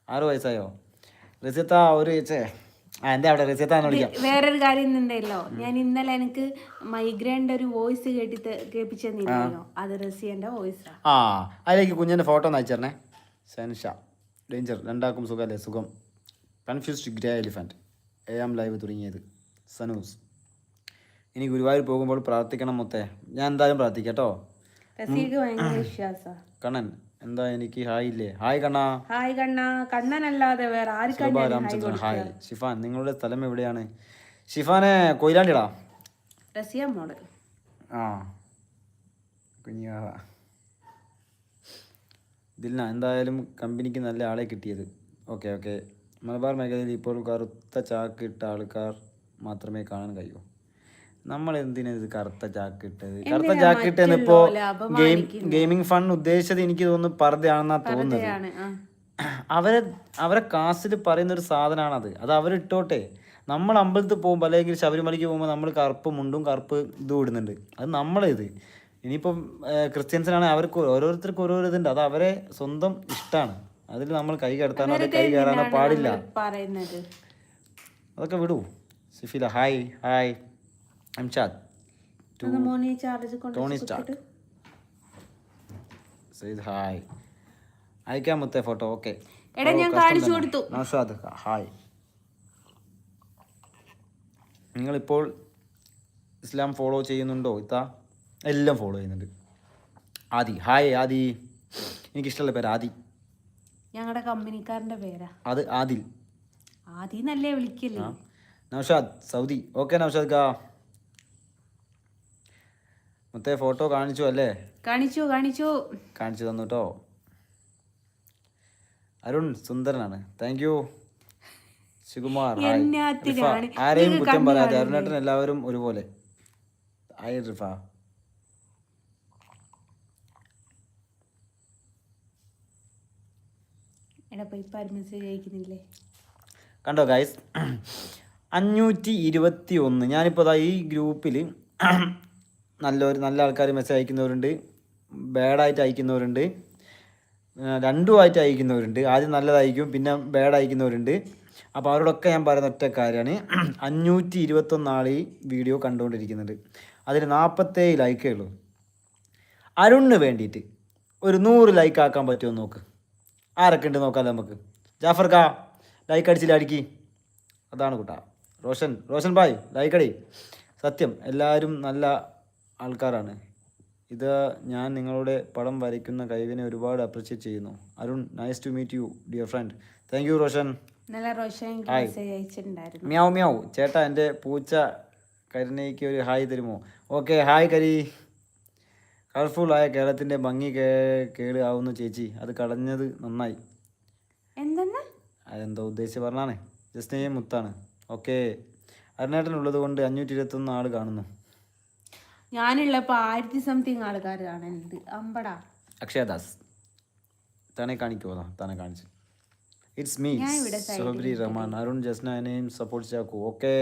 6 വയസ്സായോ? റസിയത്ത എന്താ അവിടെ റസിയത്താന്ന് വിളിക്കാം. വേറൊരു കാര്യം ഉണ്ടല്ലോ, ഞാൻ ഇന്നലെ എനിക്ക് മൈഗ്രൈൻ്റെ ഒരു വോയിസ് കേൾപ്പിച്ചു തന്നില്ലല്ലോ, അത് റസിയന്റെ വോയിസാ. ആ അതിലേക്ക് കുഞ്ഞിൻ്റെ ഫോട്ടോ ഒന്ന് അയച്ചേരണേ. സെൻഷ ഡേഞ്ചർ രണ്ടാക്കും സുഖമല്ലേ? സുഖം. Confused grey elephant AM live തുടങ്ങിയത്. സനൂസ് ഇനി ഗുരുവായൂർ പോകുമ്പോൾ പ്രാർത്ഥിക്കണം മുത്തേ. ഞാൻ എന്തായാലും പ്രാർത്ഥിക്കാം കേട്ടോ. റസിയക്ക് ഭയങ്കര വിശ്വാസാ. കണ്ണൻ എന്താ എനിക്ക് ഹായ് ഇല്ലേ? ഹായ് കണ്ണാ. ഹായ് കണ്ണാ. കണ്ണനല്ലാതെ വേറെ ആർക്കാണ് രാമചന്ദ്രൻ ഹായ്. ഷിഫാൻ നിങ്ങളുടെ സ്ഥലം എവിടെയാണ്? ഷിഫാനെ കൊയിലാണ്ടിടാ. റസിയ മോള്. ആ കുഞ്ഞാ ദിൽന എന്തായാലും കമ്പനിക്ക് നല്ല ആളെ കിട്ടിയത്. Okay okay. മലബാർ മേഖലയിൽ ഇപ്പോൾ കറുത്ത ചാക്ക് ഇട്ട ആൾക്കാർ മാത്രമേ കാണാൻ കഴിയൂ. നമ്മൾ എന്തിനാ ഇത് കറുത്ത ചാക്ക് ഇട്ടത്? കറുത്ത ചാക്ക് ഇട്ടെന്ന് ഇപ്പോ ഗെയിമിംഗ് ഫണ്ട് ഉദ്ദേശിച്ചത് എനിക്ക് തോന്നുന്നു പർദ്ദയാണെന്നാ തോന്നുന്നത്. അവരെ കാസിൽ പറയുന്ന ഒരു സാധനമാണത്. അത് അവരിട്ടോട്ടെ. നമ്മൾ അമ്പലത്തിൽ പോകുമ്പോൾ അല്ലെങ്കിൽ ശബരിമലയ്ക്ക് പോകുമ്പോൾ നമ്മൾ കറുപ്പ് മുണ്ടും കറുപ്പ് ഇതും ഇടുന്നുണ്ട്. അത് നമ്മളിത് ഇനിയിപ്പം ക്രിസ്ത്യൻസിനാണെങ്കിൽ അവർക്ക് ഓരോരുത്തർക്കും ഓരോ ഇതുണ്ട്. അത് അവരെ സ്വന്തം ഇഷ്ടമാണ്. അതിൽ നമ്മൾ കൈ കടത്താനോ അല്ലെങ്കിൽ കൈ കയറാനോ പാടില്ല. അതൊക്കെ വിടൂ. Sifila hi hi. Amshad Tony Stark Sayed hi. അയക്കാൻ മുത്തേ ഫോട്ടോ. Okay Naushad hi. നിങ്ങളിപ്പോൾ ഇസ്ലാം ഫോളോ ചെയ്യുന്നുണ്ടോ? എല്ലാം ഫോളോ ചെയ്യുന്നുണ്ട്. ആദി ഹായ്. ആദി എനിക്കിഷ്ടമുള്ള പേര് ആദി. ഞങ്ങളുടെ കമ്പനിക്കാരന്റെ പേരാ അത്. ആദിൽ ആദി നല്ലേ വിളിക്കല്ലേ. നൗഷാദ് സൗദി. ഓക്കെ നൗഷാദ് കാ. മുത്തേ ഫോട്ടോ കാണിച്ചു അല്ലേ? കാണിച്ചു തന്നു കേട്ടോ. അരുൺ സുന്ദരനാണ്. Thank you. ശിവകുമാർ ആരെയും കുറ്റം പറയാതെ. അരുണേട്ടൻ എല്ലാവരും ഒരുപോലെ. ഹായ് റിഫ. കണ്ടോ ഗൈസ് 521. ഞാനിപ്പോൾ ഈ ഗ്രൂപ്പിൽ നല്ല ആൾക്കാർ മെസ്സേജ് അയക്കുന്നവരുണ്ട്, ബാഡായിട്ട് അയക്കുന്നവരുണ്ട്, രണ്ടുമായിട്ട് അയക്കുന്നവരുണ്ട്. ആദ്യം നല്ലതായിരിക്കും പിന്നെ ബാഡ് അയക്കുന്നവരുണ്ട്. അപ്പോൾ അവരോടൊക്കെ ഞാൻ പറയുന്ന ഒറ്റ കാര്യമാണ്, 521 ആൾ ഈ വീഡിയോ കണ്ടുകൊണ്ടിരിക്കുന്നുണ്ട്. അതിൽ 47 ലൈക്കേ ഉള്ളൂ. അരുണിന് വേണ്ടിയിട്ട് ഒരു 100 ലൈക്ക് ആക്കാൻ പറ്റുമോ നോക്ക്. ആരൊക്കെ ഉണ്ട് നോക്കാമല്ലോ നമുക്ക്. ജാഫർ കാ ലൈക്ക് അടിച്ചില്ല അടിക്കി. അതാണ് കൂട്ടാ. റോഷൻ ഭായ് ലൈക്ക് അടി. സത്യം എല്ലാവരും നല്ല ആൾക്കാരാണ്. ഇത് ഞാൻ നിങ്ങളുടെ പടം വരയ്ക്കുന്ന കഴിവിനെ ഒരുപാട് അപ്രിഷ്യേറ്റ് ചെയ്യുന്നു. Arun nice to meet you dear friend. Thank you Roshan. Meow meow. ചേട്ടാ എൻ്റെ പൂച്ച കരുണയ്ക്ക് ഒരു ഹായ് തരുമോ? ഓക്കെ ഹായ് കരി. കളർഫുള്ളായ കേരളത്തിൻ്റെ ഭംഗി കേട് ആവുന്നു ചേച്ചി. അത് കളഞ്ഞത് നന്നായി. അതെന്തോ ഉദ്ദേശിച്ച് പറഞ്ഞാണ്. ജസ്റ്റ് മുത്താണ്. ഓക്കെ. അരുണേട്ടനുള്ളത് കൊണ്ട് 521 ആൾ കാണുന്നു. ഞാനുള്ളപ്പോൾ 1000 സംതിങ് ആൾക്കാർ കാണുന്നുണ്ട്. അമ്പടാ. അക്ഷയദാസ് തന്നെ കാണിക്കുമോ? തന്നെ കാണിച്ചു. It's me Suhabri Rahman. അരുൺ ജസ്ന എന്നെയും സപ്പോർട്ട് ചെയ്യാക്കൂ. ഓക്കെ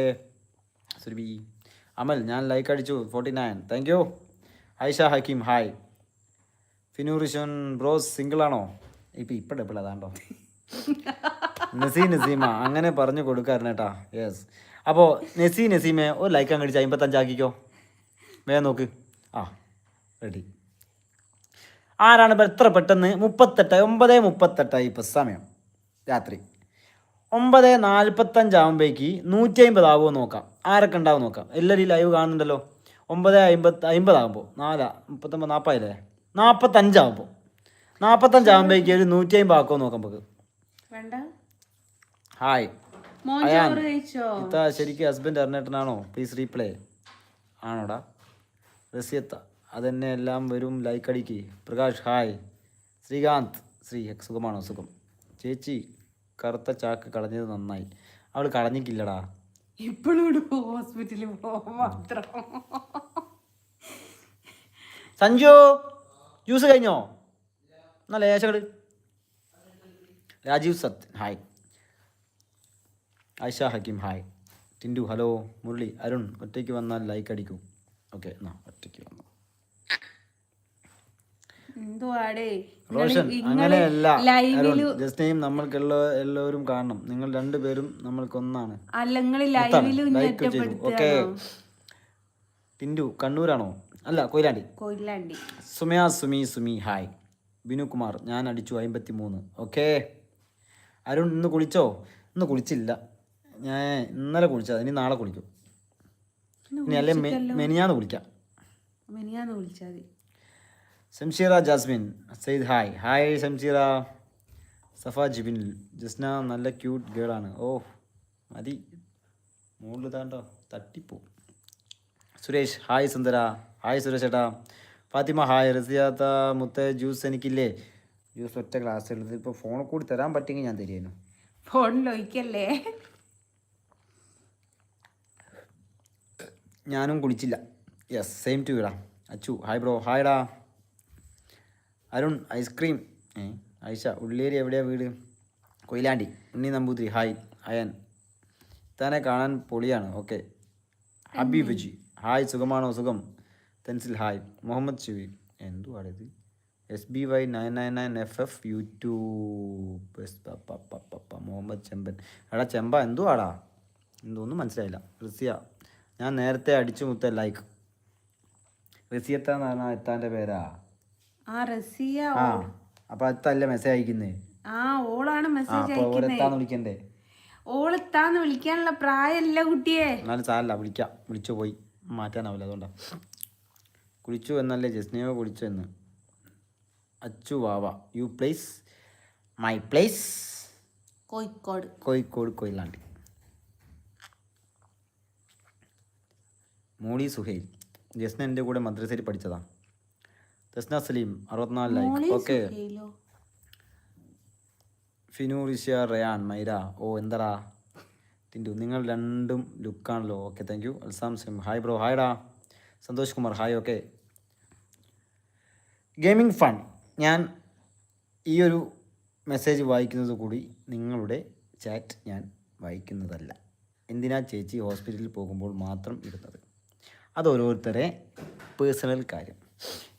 സുരഭി. അമൽ ഞാൻ ലൈക്ക് അടിച്ചു 49. Thank you. Aisha Hakeem hi. ഫിനൂറിഷൻ ബ്രോസ് സിംഗിൾ ആണോ? ഇപ്പം ഡബിൾ അതാണ്ടോ. നസീമ അങ്ങനെ പറഞ്ഞു കൊടുക്കാറുണ്ടേട്ടാ. യെസ്. അപ്പോൾ നസീമെ ഒരു ലൈക്ക് അങ്ങ് അടിച്ച് 55 ആക്കിക്കോ. വേഗം നോക്ക്. ആ റെഡി. ആരാണ് ഇപ്പം എത്ര പെട്ടെന്ന് 9:38 ഇപ്പം സമയം രാത്രി 9:45 ആകുമ്പോഴേക്ക് 150 ആകുമോ നോക്കാം. ആരൊക്കെ ഉണ്ടാവും നോക്കാം. എല്ലാവരും ലൈവ് കാണുന്നുണ്ടല്ലോ. 9:50 ആകുമ്പോൾ 39 40 45 ആകുമ്പോൾ 45 ആകുമ്പോഴേക്ക് ഒരു 150 ആക്കുമോ നോക്കാം നമുക്ക്. ഹായ് അയാൻ. ഇത്താ ശരിക്കും ഹസ്ബൻഡ് അരുണേട്ടനാണോ? Please replay. ആണോടാ റസിയത്ത? അതെന്നെ എല്ലാം വരും ലൈക്ക് അടിക്ക്. പ്രകാശ് ഹായ്. ശ്രീകാന്ത് സുഖമാണോ? സുഖം. ചേച്ചി കറുത്ത ചാക്ക് കളഞ്ഞത് നന്നായി. അവൾ കളഞ്ഞിക്കില്ലടാ. ഇപ്പോഴും ഹോസ്പിറ്റലിൽ മാത്രം. സഞ്ജു ജ്യൂസ് കഴിഞ്ഞോ? എന്നാ ലേശകട്. Rajeev Sath hi. Aisha Hakeem hi. Tintu hello. Murali Arun ഒറ്റയ്ക്ക് വന്നാൽ ലൈക്ക് അടിക്കൂ. ഓക്കെ എന്നാ ഒറ്റയ്ക്ക് വന്നു. എന്തുവാടേ റോഷൻ അങ്ങനെയല്ല അരുൺ ജസ്റ്റ് നമ്മൾക്കുള്ള എല്ലാവരും കാണണം. നിങ്ങൾ രണ്ടുപേരും നമ്മൾക്കൊന്നാണ്. അല്ല നിങ്ങള് ലൈവില് ലൈക്ക് ചെയ്തു. ഓക്കെ. ടിൻഡു കണ്ണൂരാണോ? അല്ല കൊയിലാണ്ടി. കൊയിലാണ്ടി. സുമി ഹായ്. ബിനു കുമാർ ഞാൻ അടിച്ചു 53. ഓക്കെ. അരുൺ ഇന്ന് കുളിച്ചോ? ഇന്ന് കുളിച്ചില്ല. ഞാൻ ഇന്നലെ കുളിച്ചത്. ഇനി നാളെ കുളിക്കും. ഇനി അല്ലെ മെനിയാന്ന് കുളിക്കാം. മെനിയാന്ന് കുളിച്ചാൽ മതി. ശംഷീറ ജാസ്മിൻ സെയ്ദ് ഹായ്. ഹായ് ശംഷീറ. സഫ ജിബിൻ ജസ്ന നല്ല ക്യൂട്ട് ഗേളാണ്. ഓ മതി മുകളിൽ താണ്ടോ തട്ടിപ്പോ. സുരേഷ് ഹായ് സുന്ദര. ഹായ് സുരേഷ് ഏട്ടാ. ഫാത്തിമ ഹായ്. റസിയാത്ത മുത്ത ജ്യൂസ് എനിക്കില്ലേ? ജ്യൂസ് ഒറ്റ ഗ്ലാസ് എടുത്ത് ഇപ്പോൾ ഫോണിൽ കൂടി തരാൻ പറ്റുമെങ്കിൽ ഞാൻ തരുന്നു. ഫോണിൽ ഒഴിക്കല്ലേ. ഞാനും കുളിച്ചില്ല. യെസ് സെയിം ടു ഇടാ. Achu hi bro. ഹായ്ഡാ. അരുൺ ഐസ്ക്രീം. ഐഷ ഉള്ളേരി എവിടെയാ വീട്? കൊയിലാണ്ടി. ഉണ്ണി നമ്പൂതിരി ഹായ്. അയൻ താനെ കാണാൻ പൊളിയാണ്. ഓക്കെ. ഹബീബ് ജി ഹായ്. സുഖമാണോ? സുഖം. തെൻസിൽ ഹായ്. മുഹമ്മദ് ഷിബി എന്തുവാണിത്? SBY 999FF YouTube. Muhammad Chemban. എടാ ചെമ്പ എന്തുവാടാ? എന്തോന്നും മനസ്സിലായില്ല. റിസിയ ഞാൻ നേരത്തെ അടിച്ചു മുത്ത ലൈക്ക്. റസിയത്താന്ന് പറഞ്ഞാൽ എത്താൻ്റെ പേരാ. ആ അപ്പൊ എത്തല്ലേ മെസ്സേജ് അയക്കുന്നേ? ഓളാണ് മെസ്സേജ് എത്താന്ന് വിളിക്കണ്ടേ? ഓളെത്താന്ന് വിളിക്കാനുള്ള പ്രായമല്ല കുട്ടിയെ. എന്നാലും സാരല്ല വിളിക്കാം. വിളിച്ചു പോയി മാറ്റാനാവില്ല. അതുകൊണ്ടാ. കുളിച്ചു എന്നല്ലേ ജസ്നയോ? കുളിച്ചു എന്ന്. Achu Vava you place? My place Kozhikode Koyilandy. Moli Suhail Jasna എൻ്റെ കൂടെ മദ്രസയിൽ പഠിച്ചതാ. ജസ്ന സലീം 64 ലൈക്ക്. ഓക്കെ. ഫിനൂറിഷ്യ റയാൻ മൈര. ഓ എന്താടാ ടിൻഡു നിങ്ങൾ രണ്ടും ലുക്കാണല്ലോ. Okay thank you. അൽസാം സിം ഹായ് ബ്രോ. ഹായ്ഡാ. Santhosh Kumar hi. Okay. Gaming fun. ഞാൻ ഈ ഒരു മെസ്സേജ് വായിക്കുന്നത് കൂടി നിങ്ങളുടെ ചാറ്റ് ഞാൻ വായിക്കുന്നതല്ല. എന്തിനാ ചേച്ചി ഹോസ്പിറ്റലിൽ പോകുമ്പോൾ മാത്രം ഇടുന്നത്? അത് ഓരോരുത്തരെ പേഴ്സണൽ കാര്യം.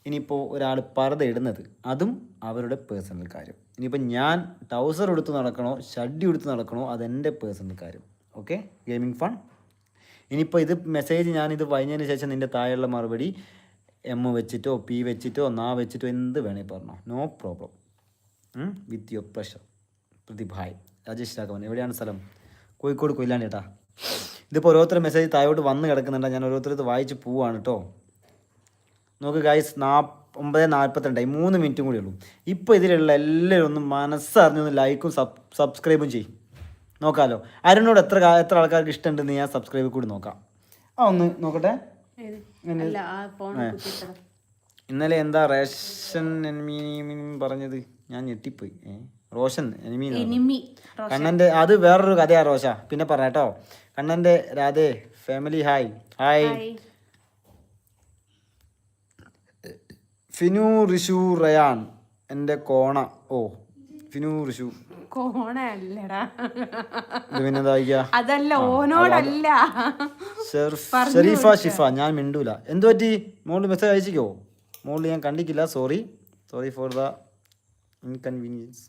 ഇനിയിപ്പോൾ ഒരാൾ പർദ്ദ ഇടുന്നത് അതും അവരുടെ പേഴ്സണൽ കാര്യം. ഇനിയിപ്പോൾ ഞാൻ ട്രൗസർ എടുത്ത് നടക്കണോ ഷഡ്ഡി എടുത്ത് നടക്കണോ അതെൻ്റെ പേഴ്സണൽ കാര്യം. ഓക്കെ. Gaming fun. ഇനിയിപ്പോൾ ഇത് മെസ്സേജ് ഞാനിത് വായിച്ചതിന് ശേഷം നിൻ്റെ താഴെയുള്ള മറുപടി M വെച്ചിട്ടോ P വെച്ചിട്ടോ നാ വെച്ചിട്ടോ എന്ത് വേണേ പറഞ്ഞോ. No problem. With your pressure. Pradeep hi. Rajesh Raghavan എവിടെയാണ് സ്ഥലം? കോഴിക്കോട് കൊയിലാണ്ടി ഏട്ടാ. ഇതിപ്പോൾ ഓരോരുത്തർ മെസ്സേജ് താഴോട്ട് വന്ന് കിടക്കുന്നുണ്ട്. ഞാൻ ഓരോരുത്തരത് വായിച്ച് പോവാണ് കേട്ടോ. നോക്ക് ഗൈസ് 9:42 3 മിനിറ്റും കൂടി ഉള്ളൂ. ഇപ്പോൾ ഇതിലുള്ള എല്ലാവരും ഒന്ന് മനസ്സറിഞ്ഞൊന്ന് ലൈക്കും സബ്സ്ക്രൈബും ചെയ്യും. നോക്കാമല്ലോ. അരുണോട് എത്ര ആൾക്കാർക്ക് ഇഷ്ടമുണ്ടെന്ന് ഞാൻ സബ്സ്ക്രൈബ് കൂടി നോക്കാം. ഒന്ന് നോക്കട്ടെ. ഇന്നലെ എന്താ റേഷൻ എനിമി പറഞ്ഞത്? ഞാൻ ഞെട്ടിപ്പോയി. റോഷൻ എനിമി കണ്ണൻ്റെ അത് വേറൊരു കഥയാ റോഷ. പിന്നെ പറയാട്ടോ. കണ്ണൻ്റെ Radhe family hi. Hi. Finu Rishu Ryan എൻ്റെ കോണ. ഓ ഫിനു റിഷു കോണല്ലടാ. അതല്ല ഓനോടല്ല. ഷെരീഫ ഷിഫ ഞാൻ മിണ്ടൂല. എന്തു പറ്റി? മോളിൽ മെസ്സേജ് അയച്ചിക്കോ? മോളിൽ ഞാൻ കണ്ടിക്കില്ല. Sorry for the inconvenience.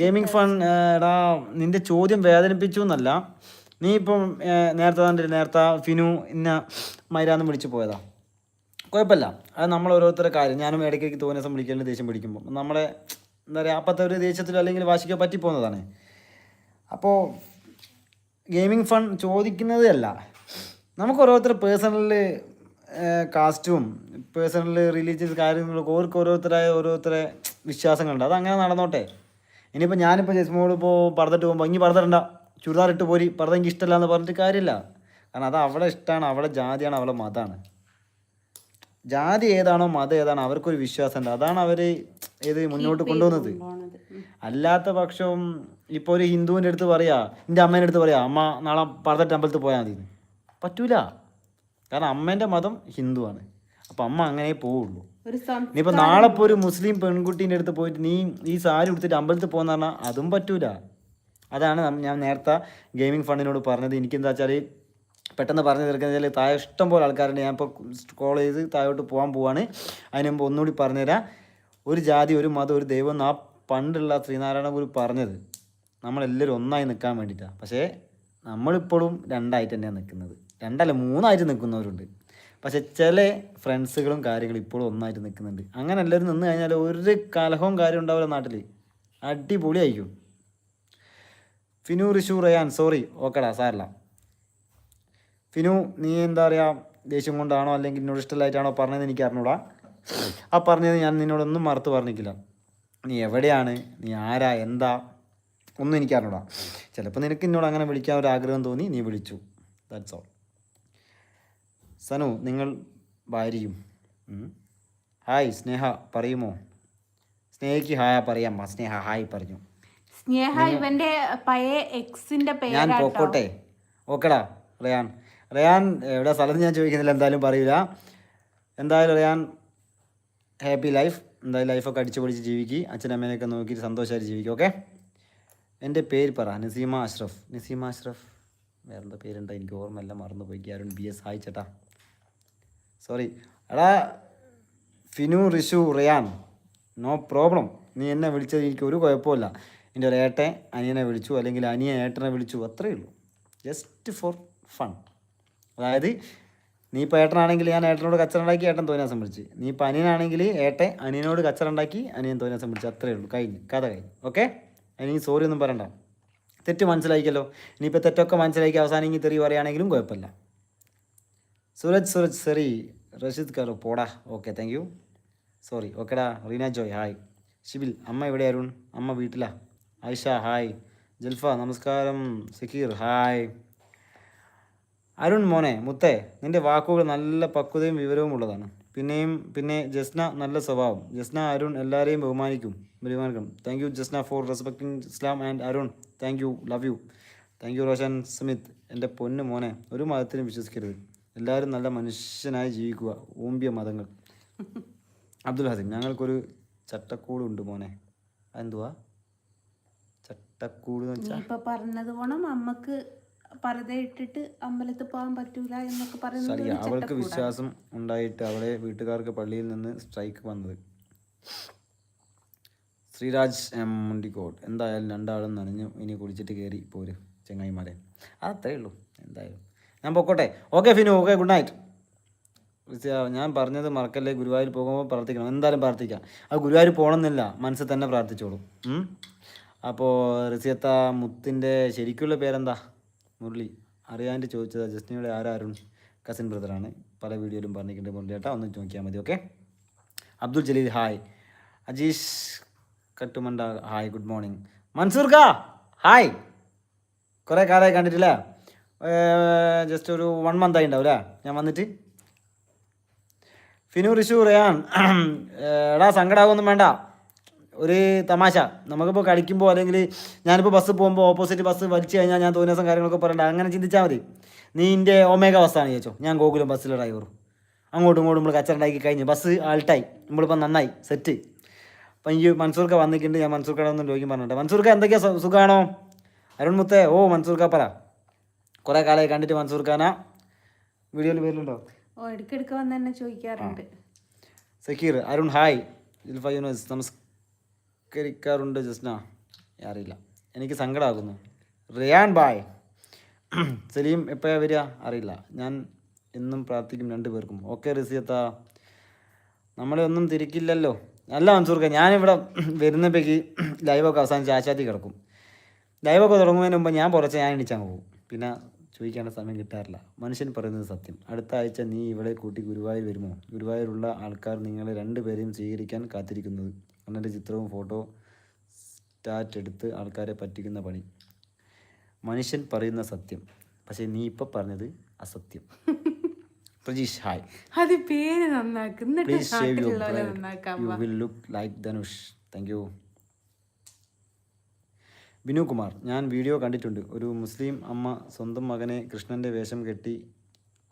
Gaming fun. എടാ നിന്റെ ചോദ്യം വേദനിപ്പിച്ചു എന്നല്ല. നീ ഇപ്പം നേരത്തെ ഫിനു ഇന്ന മൈരാന്ന് വിളിച്ചു പോയതാ. കുഴപ്പമില്ല. അത് നമ്മൾ ഓരോരുത്തരുടെ കാര്യം. ഞാനും ഇടയ്ക്കിടയ്ക്ക് തോന്നിയ ദിവസം വിളിക്കലിന് ദേഷ്യം പിടിക്കുമ്പോൾ നമ്മളെ എന്താ പറയുക അപ്പത്തെ ഒരു ദേഷ്യത്തിലോ അല്ലെങ്കിൽ വാശിക്കോ പറ്റിപ്പോകുന്നതാണ്. അപ്പോൾ ഗെയിമിംഗ് ഫൺ ചോദിക്കുന്നതേ അല്ല. നമുക്ക് ഓരോരുത്തർ കാസ്റ്റും പേഴ്സണൽ റിലീജിയസ് കാര്യങ്ങളൊക്കെ ഓരോരുത്തരെ വിശ്വാസങ്ങളുണ്ട്. അതങ്ങനെ നടന്നോട്ടെ. ഇനിയിപ്പോൾ ഞാനിപ്പോൾ ജസ്മോട് ഇപ്പോൾ പർദ്ദട്ട് പോകുമ്പോൾ ഇനി പർദ്ദ ചുരിദാർ ഇട്ട് പോരി പർദ്ദ എനിക്ക് ഇഷ്ടമല്ല എന്ന് പറഞ്ഞിട്ട് കാര്യമില്ല. കാരണം അത് അവളെ ഇഷ്ടമാണ്, അവളെ ജാതിയാണ്, അവളെ മതമാണ്. ജാതി ഏതാണോ മതം ഏതാണോ അവർക്കൊരു വിശ്വാസമുണ്ട്. അതാണ് അവർ മുന്നോട്ട് കൊണ്ടുപോകുന്നത്. അല്ലാത്ത പക്ഷം ഇപ്പോൾ ഒരു ഹിന്ദുവിൻ്റെ അടുത്ത് പറയാ, എൻ്റെ അമ്മേൻ്റെ അടുത്ത് പറയാ അമ്മ നാളെ പർദ്ദട്ട് അമ്പലത്തിൽ പോയാൽ മതി. പറ്റൂല. കാരണം അമ്മേൻ്റെ മതം ഹിന്ദുവാണ്. അപ്പം അമ്മ അങ്ങനെ പോവുള്ളൂ. ഇനിയിപ്പോൾ നാളെ ഇപ്പോൾ ഒരു മുസ്ലിം പെൺകുട്ടീൻ്റെ അടുത്ത് പോയിട്ട് നീ ഈ സാരി ഉടുത്തിട്ട് അമ്പലത്തിൽ പോകുന്ന പറഞ്ഞാൽ അതും പറ്റൂല. അതാണ് ഞാൻ നേരത്തെ ഗെയിമിംഗ് ഫണ്ടിനോട് പറഞ്ഞത്. എനിക്കെന്താ വെച്ചാൽ പെട്ടെന്ന് പറഞ്ഞു തീർക്കുന്നതിൽ താഴെ ഇഷ്ടം പോലെ ആൾക്കാരുണ്ട്. ഞാനിപ്പോൾ കോൾ ചെയ്ത് താഴോട്ട് പോവാണ്. അതിന് മുമ്പ് ഒന്നുകൂടി പറഞ്ഞുതരാം. ഒരു ജാതി, ഒരു മതം, ഒരു ദൈവം എന്ന് ആ പണ്ടുള്ള ശ്രീനാരായണ ഗുരു പറഞ്ഞത് നമ്മളെല്ലാവരും ഒന്നായി നിൽക്കാൻ വേണ്ടിയിട്ടാണ്. പക്ഷേ നമ്മളിപ്പോഴും രണ്ടായിട്ട് തന്നെയാണ് നിൽക്കുന്നത്. രണ്ടല്ല 3 നിൽക്കുന്നവരുണ്ട്. പക്ഷെ ചില ഫ്രണ്ട്സുകളും കാര്യങ്ങളും ഇപ്പോഴും ഒന്നായിട്ട് നിൽക്കുന്നുണ്ട്. അങ്ങനെ എല്ലാവരും നിന്ന് കഴിഞ്ഞാൽ ഒരു കലഹവും കാര്യം ഉണ്ടാവില്ല നാട്ടിൽ. അടിപൊളിയായിരിക്കും. ഫിനു റിഷു റയാൻ സോറി, ഓക്കെടാ, സാരല്ല. ഫിനു, നീ എന്താ പറയുക, ദേഷ്യം കൊണ്ടാണോ അല്ലെങ്കിൽ എന്നോട് ഇഷ്ടമില്ലായിട്ടാണോ പറഞ്ഞതെന്ന് എനിക്ക് അറിഞ്ഞൂടാ. ആ പറഞ്ഞത് ഞാൻ നിന്നോടൊന്നും മറുത്ത് പറഞ്ഞിട്ടില്ല. നീ എവിടെയാണ്, നീ ആരാ, എന്താ ഒന്നും എനിക്ക് അറിഞ്ഞൂടാ. ചിലപ്പോൾ നിനക്ക് എന്നോട് അങ്ങനെ വിളിക്കാൻ ഒരു ആഗ്രഹം തോന്നി, നീ വിളിച്ചു. That's all. സനു, നിങ്ങൾ ഭാര്യയും. ഹായ് സ്നേഹ, പറയുമോ? സ്നേഹയ്ക്ക് ഹായ് പറയാം. സ്നേഹ ഹായ് പറഞ്ഞു. സ്നേഹ ഇവന്റെ പഴയ എക്സിന്റെ ഞാൻ പേരാട്ടോ. പോക്കോട്ടെ. ഓക്കെടാ റയാൻ എവിടെ സ്ഥലത്ത് ഞാൻ ചോദിക്കുന്നില്ല, എന്തായാലും പറയൂല. എന്തായാലും റയാൻ ഹാപ്പി ലൈഫ്. എന്തായാലും ലൈഫൊക്കെ അടിച്ചു പൊളിച്ച് ജീവിക്കുക. അച്ഛനമ്മേനെയൊക്കെ നോക്കിയിട്ട് സന്തോഷമായിട്ട് ജീവിക്കുക. ഓക്കെ. എൻ്റെ പേര് പറ. നസീമ അഷ്റഫ്. വേറെന്താ പേരുണ്ടോ എനിക്ക് ഓർമ്മയെല്ലാം മറന്നു പോയി. അരുൺ BS ഹായ് ചേട്ടാ. സോറി എടാ Finu Rishu Ryan, no problem. നീ എന്നെ വിളിച്ചത് എനിക്ക് ഒരു കുഴപ്പമില്ല. എൻ്റെ ഒരു അനിയനെ വിളിച്ചു, അല്ലെങ്കിൽ അനിയൻ ഏട്ടനെ വിളിച്ചു, അത്രയേ ഉള്ളൂ. Just for fun. അതായത് നീ ഇപ്പോൾ ഏട്ടനാണെങ്കിൽ ഞാൻ ഏട്ടനോട് കച്ചറ ഉണ്ടാക്കി, ഏട്ടൻ തോന്നിയാസം വിളിച്ച്. നീ ഇപ്പോൾ അനിയനാണെങ്കിൽ അനിയനോട് കച്ചറ ഉണ്ടാക്കി, അനിയൻ തോന്നിയാസം വിളിച്ച്, അത്രയേ ഉള്ളൂ. കഥ കഴിഞ്ഞു. ഓക്കെ. ഇനി സോറി ഒന്നും പറയണ്ട. തെറ്റ് മനസ്സിലാക്കിയല്ലോ. ഇനിയിപ്പോൾ തെറ്റൊക്കെ മനസ്സിലാക്കി അവസാനം ഇനി തെറി പറയുകയാണെങ്കിലും കുഴപ്പമില്ല. സൂരജ് സെറി റഷീദ് കറു പോടാ. Okay, thank U. സോറി. ഓക്കെടാ. റീന ജോയ് ഹായ്. ഷിബിൽ, അമ്മ എവിടെ? അരുൺ, അമ്മ വീട്ടിലാ. ആയിഷ ഹായ്. ജൽഫ നമസ്കാരം. സക്കീർ ഹായ്. അരുൺ മോനെ മുത്തേ, നിൻ്റെ വാക്കുകൾ നല്ല പക്വതയും വിവരവും ഉള്ളതാണ്. പിന്നെ ജസ്ന നല്ല സ്വഭാവം. ജസ്ന അരുൺ എല്ലാവരെയും ബഹുമാനിക്കണം. Thank you Jasna for respecting Islam and Arun. Thank you, love you. Thank you Roshan Smith. എൻ്റെ പൊന്ന് മോനെ, ഒരു മതത്തിനും വിശ്വസിക്കരുത്. എല്ലാവരും നല്ല മനുഷ്യനായി ജീവിക്കുക. ഊമ്പിയ മതങ്ങൾ. അബ്ദുൽ ഹസീം, ഞങ്ങൾക്കൊരു ചട്ടക്കൂടുണ്ട് മോനെ. അതെന്തുവാ ചട്ടക്കൂട് എന്ന് വെച്ചാൽ? ഇപ്പൊ പറഞ്ഞത് പോണം അമ്മക്ക് പർദ്ദ ഇട്ടിട്ട് അമ്പലത്തിൽ പോകാൻ പറ്റൂല എന്നൊക്കെ പറയുന്നത്. അവൾക്ക് വിശ്വാസം ഉണ്ടായിട്ട് അവളെ വീട്ടുകാർക്ക് പള്ളിയിൽ നിന്ന് സ്ട്രൈക്ക് വന്നത്. ശ്രീരാജ് മുണ്ടിക്കോട്, എന്തായാലും രണ്ടാളും നനഞ്ഞു. ഇനി കുളിച്ചിട്ട് കയറി പോര് ചെങ്ങായിമാരെ. അതത്രേ ഉള്ളൂ. എന്തായാലും ഞാൻ പൊക്കോട്ടെ. Okay Finu, okay, good night. ഞാൻ പറഞ്ഞത് മറക്കല്ലേ. ഗുരുവായൂർ പോകുമ്പോൾ പ്രാർത്ഥിക്കണം. എന്തായാലും പ്രാർത്ഥിക്കാം. അത് ഗുരുവായൂർ പോകണമെന്നില്ല, മനസ്സിൽ തന്നെ പ്രാർത്ഥിച്ചോളൂ. അപ്പോൾ റിസിയത്ത മുത്തിൻ്റെ ശരിക്കുള്ള പേരെന്താ? മുരളി. അറിയാണ്ട് ചോദിച്ചതാ. ജസ്റ്റിനയുടെ ആരാരുൺ കസിൻ ബ്രദറാണ്. പല വീഡിയോയിലും പറഞ്ഞിട്ടുണ്ട് മുരളി ചേട്ടാ, ഒന്ന് നോക്കിയാൽ മതി. ഓക്കെ. അബ്ദുൽ ജലീൽ ഹായ്. അജീഷ് കട്ടുമണ്ട ഹായ്, ഗുഡ് മോർണിംഗ്. മൻസൂർ കാ ഹായ്. കുറേ കാലമായി കണ്ടിട്ടില്ല. ജസ്റ്റ് ഒരു 1 month ആയി ഉണ്ടാവും അല്ലേ ഞാൻ വന്നിട്ട്. ഫിനു റിഷു റയാൻ, എടാ സങ്കടമാകൊന്നും വേണ്ട. ഒരു തമാശ. നമുക്കിപ്പോൾ കളിക്കുമ്പോൾ അല്ലെങ്കിൽ ഞാനിപ്പോൾ ബസ് പോകുമ്പോൾ ഓപ്പോസിറ്റ് ബസ് വലിച്ചു കഴിഞ്ഞാൽ ഞാൻ തോന്നിയ ദിവസം കാര്യങ്ങളൊക്കെ പറയണ്ട. അങ്ങനെ ചിന്തിച്ചാൽ മതി. നീ എൻ്റെ ഒമേഗ ബസ്സാണ് ചോദിച്ചോ, ഞാൻ ഗോകുലം ബസ്സിലെ ഡ്രൈവറും. അങ്ങോട്ടും ഇങ്ങോട്ടും നമ്മൾ കച്ചറുണ്ടാക്കി കഴിഞ്ഞ് ബസ് ആൾട്ടായി, നമ്മളിപ്പോൾ നന്നായി സെറ്റ്. അപ്പം ഈ മൻസൂർക്ക വന്നിട്ടുണ്ട്. ഞാൻ മൻസൂർക്കട ഒന്നും ചോദിക്കും പറഞ്ഞിട്ട്. മൻസൂർക്ക എന്തൊക്കെയാ, സുഖമാണോ? അരുൺ മുത്തേ, ഓ മൻസൂർക്ക പറ. കുറേ കാലമായി കണ്ടിട്ട്. മൻസൂർഖാന വീഡിയോയിൽ പേരിലുണ്ടോ? ഓ, ഇടയ്ക്കിടയ്ക്ക് വന്ന് തന്നെ ചോദിക്കാറുണ്ട്. സക്കീർ അരുൺ ഹായ്. ജിൽഫ യൂനസ് നമസ്കരിക്കാറുണ്ട്. ജസ്ന അറിയില്ല, എനിക്ക് സങ്കടമാകുന്നു. റിയാൻ ബായ്. സലീം എപ്പോഴാണ് വരിക? അറിയില്ല, ഞാൻ എന്നും പ്രാർത്ഥിക്കും 2 പേർക്കും. ഓക്കെ റിസിയത്ത, നമ്മളെ ഒന്നും തിരിക്കില്ലല്ലോ. അല്ല മൻസൂർക്ക, ഞാനിവിടെ വരുന്നപ്പോഴേക്ക് ലൈവൊക്കെ അവസാനിച്ച് ആശാത്തി കിടക്കും. ലൈവൊക്കെ തുടങ്ങുന്നതിന് മുമ്പ് ഞാൻ എണീച്ചങ്ങ് പോകും. പിന്നെ ചോദിക്കേണ്ട സമയം കിട്ടാറില്ല. മനുഷ്യൻ പറയുന്നത് സത്യം. അടുത്ത ആഴ്ച നീ ഇവിടെ കൂട്ടി ഗുരുവായൂർ വരുമോ? ഗുരുവായൂരുള്ള ആൾക്കാർ നിങ്ങളെ 2 പേരെയും സ്വീകരിക്കാൻ കാത്തിരിക്കുന്നത്. അണ്ണൻ്റെ ചിത്രവും ഫോട്ടോ സ്റ്റാറ്റ് എടുത്ത് ആൾക്കാരെ പറ്റിക്കുന്ന പണി. മനുഷ്യൻ പറയുന്ന സത്യം, പക്ഷേ നീ ഇപ്പം പറഞ്ഞത് അസത്യം. പ്രജീഷ് ഹായ്. അത് പേര് നന്നാക്കും. Please shave your bride, you will look like Dhanush. Thank you. Binu Kumar, ഞാൻ വീഡിയോ കണ്ടിട്ടുണ്ട്. ഒരു മുസ്ലിം അമ്മ സ്വന്തം മകനെ കൃഷ്ണൻ്റെ വേഷം കെട്ടി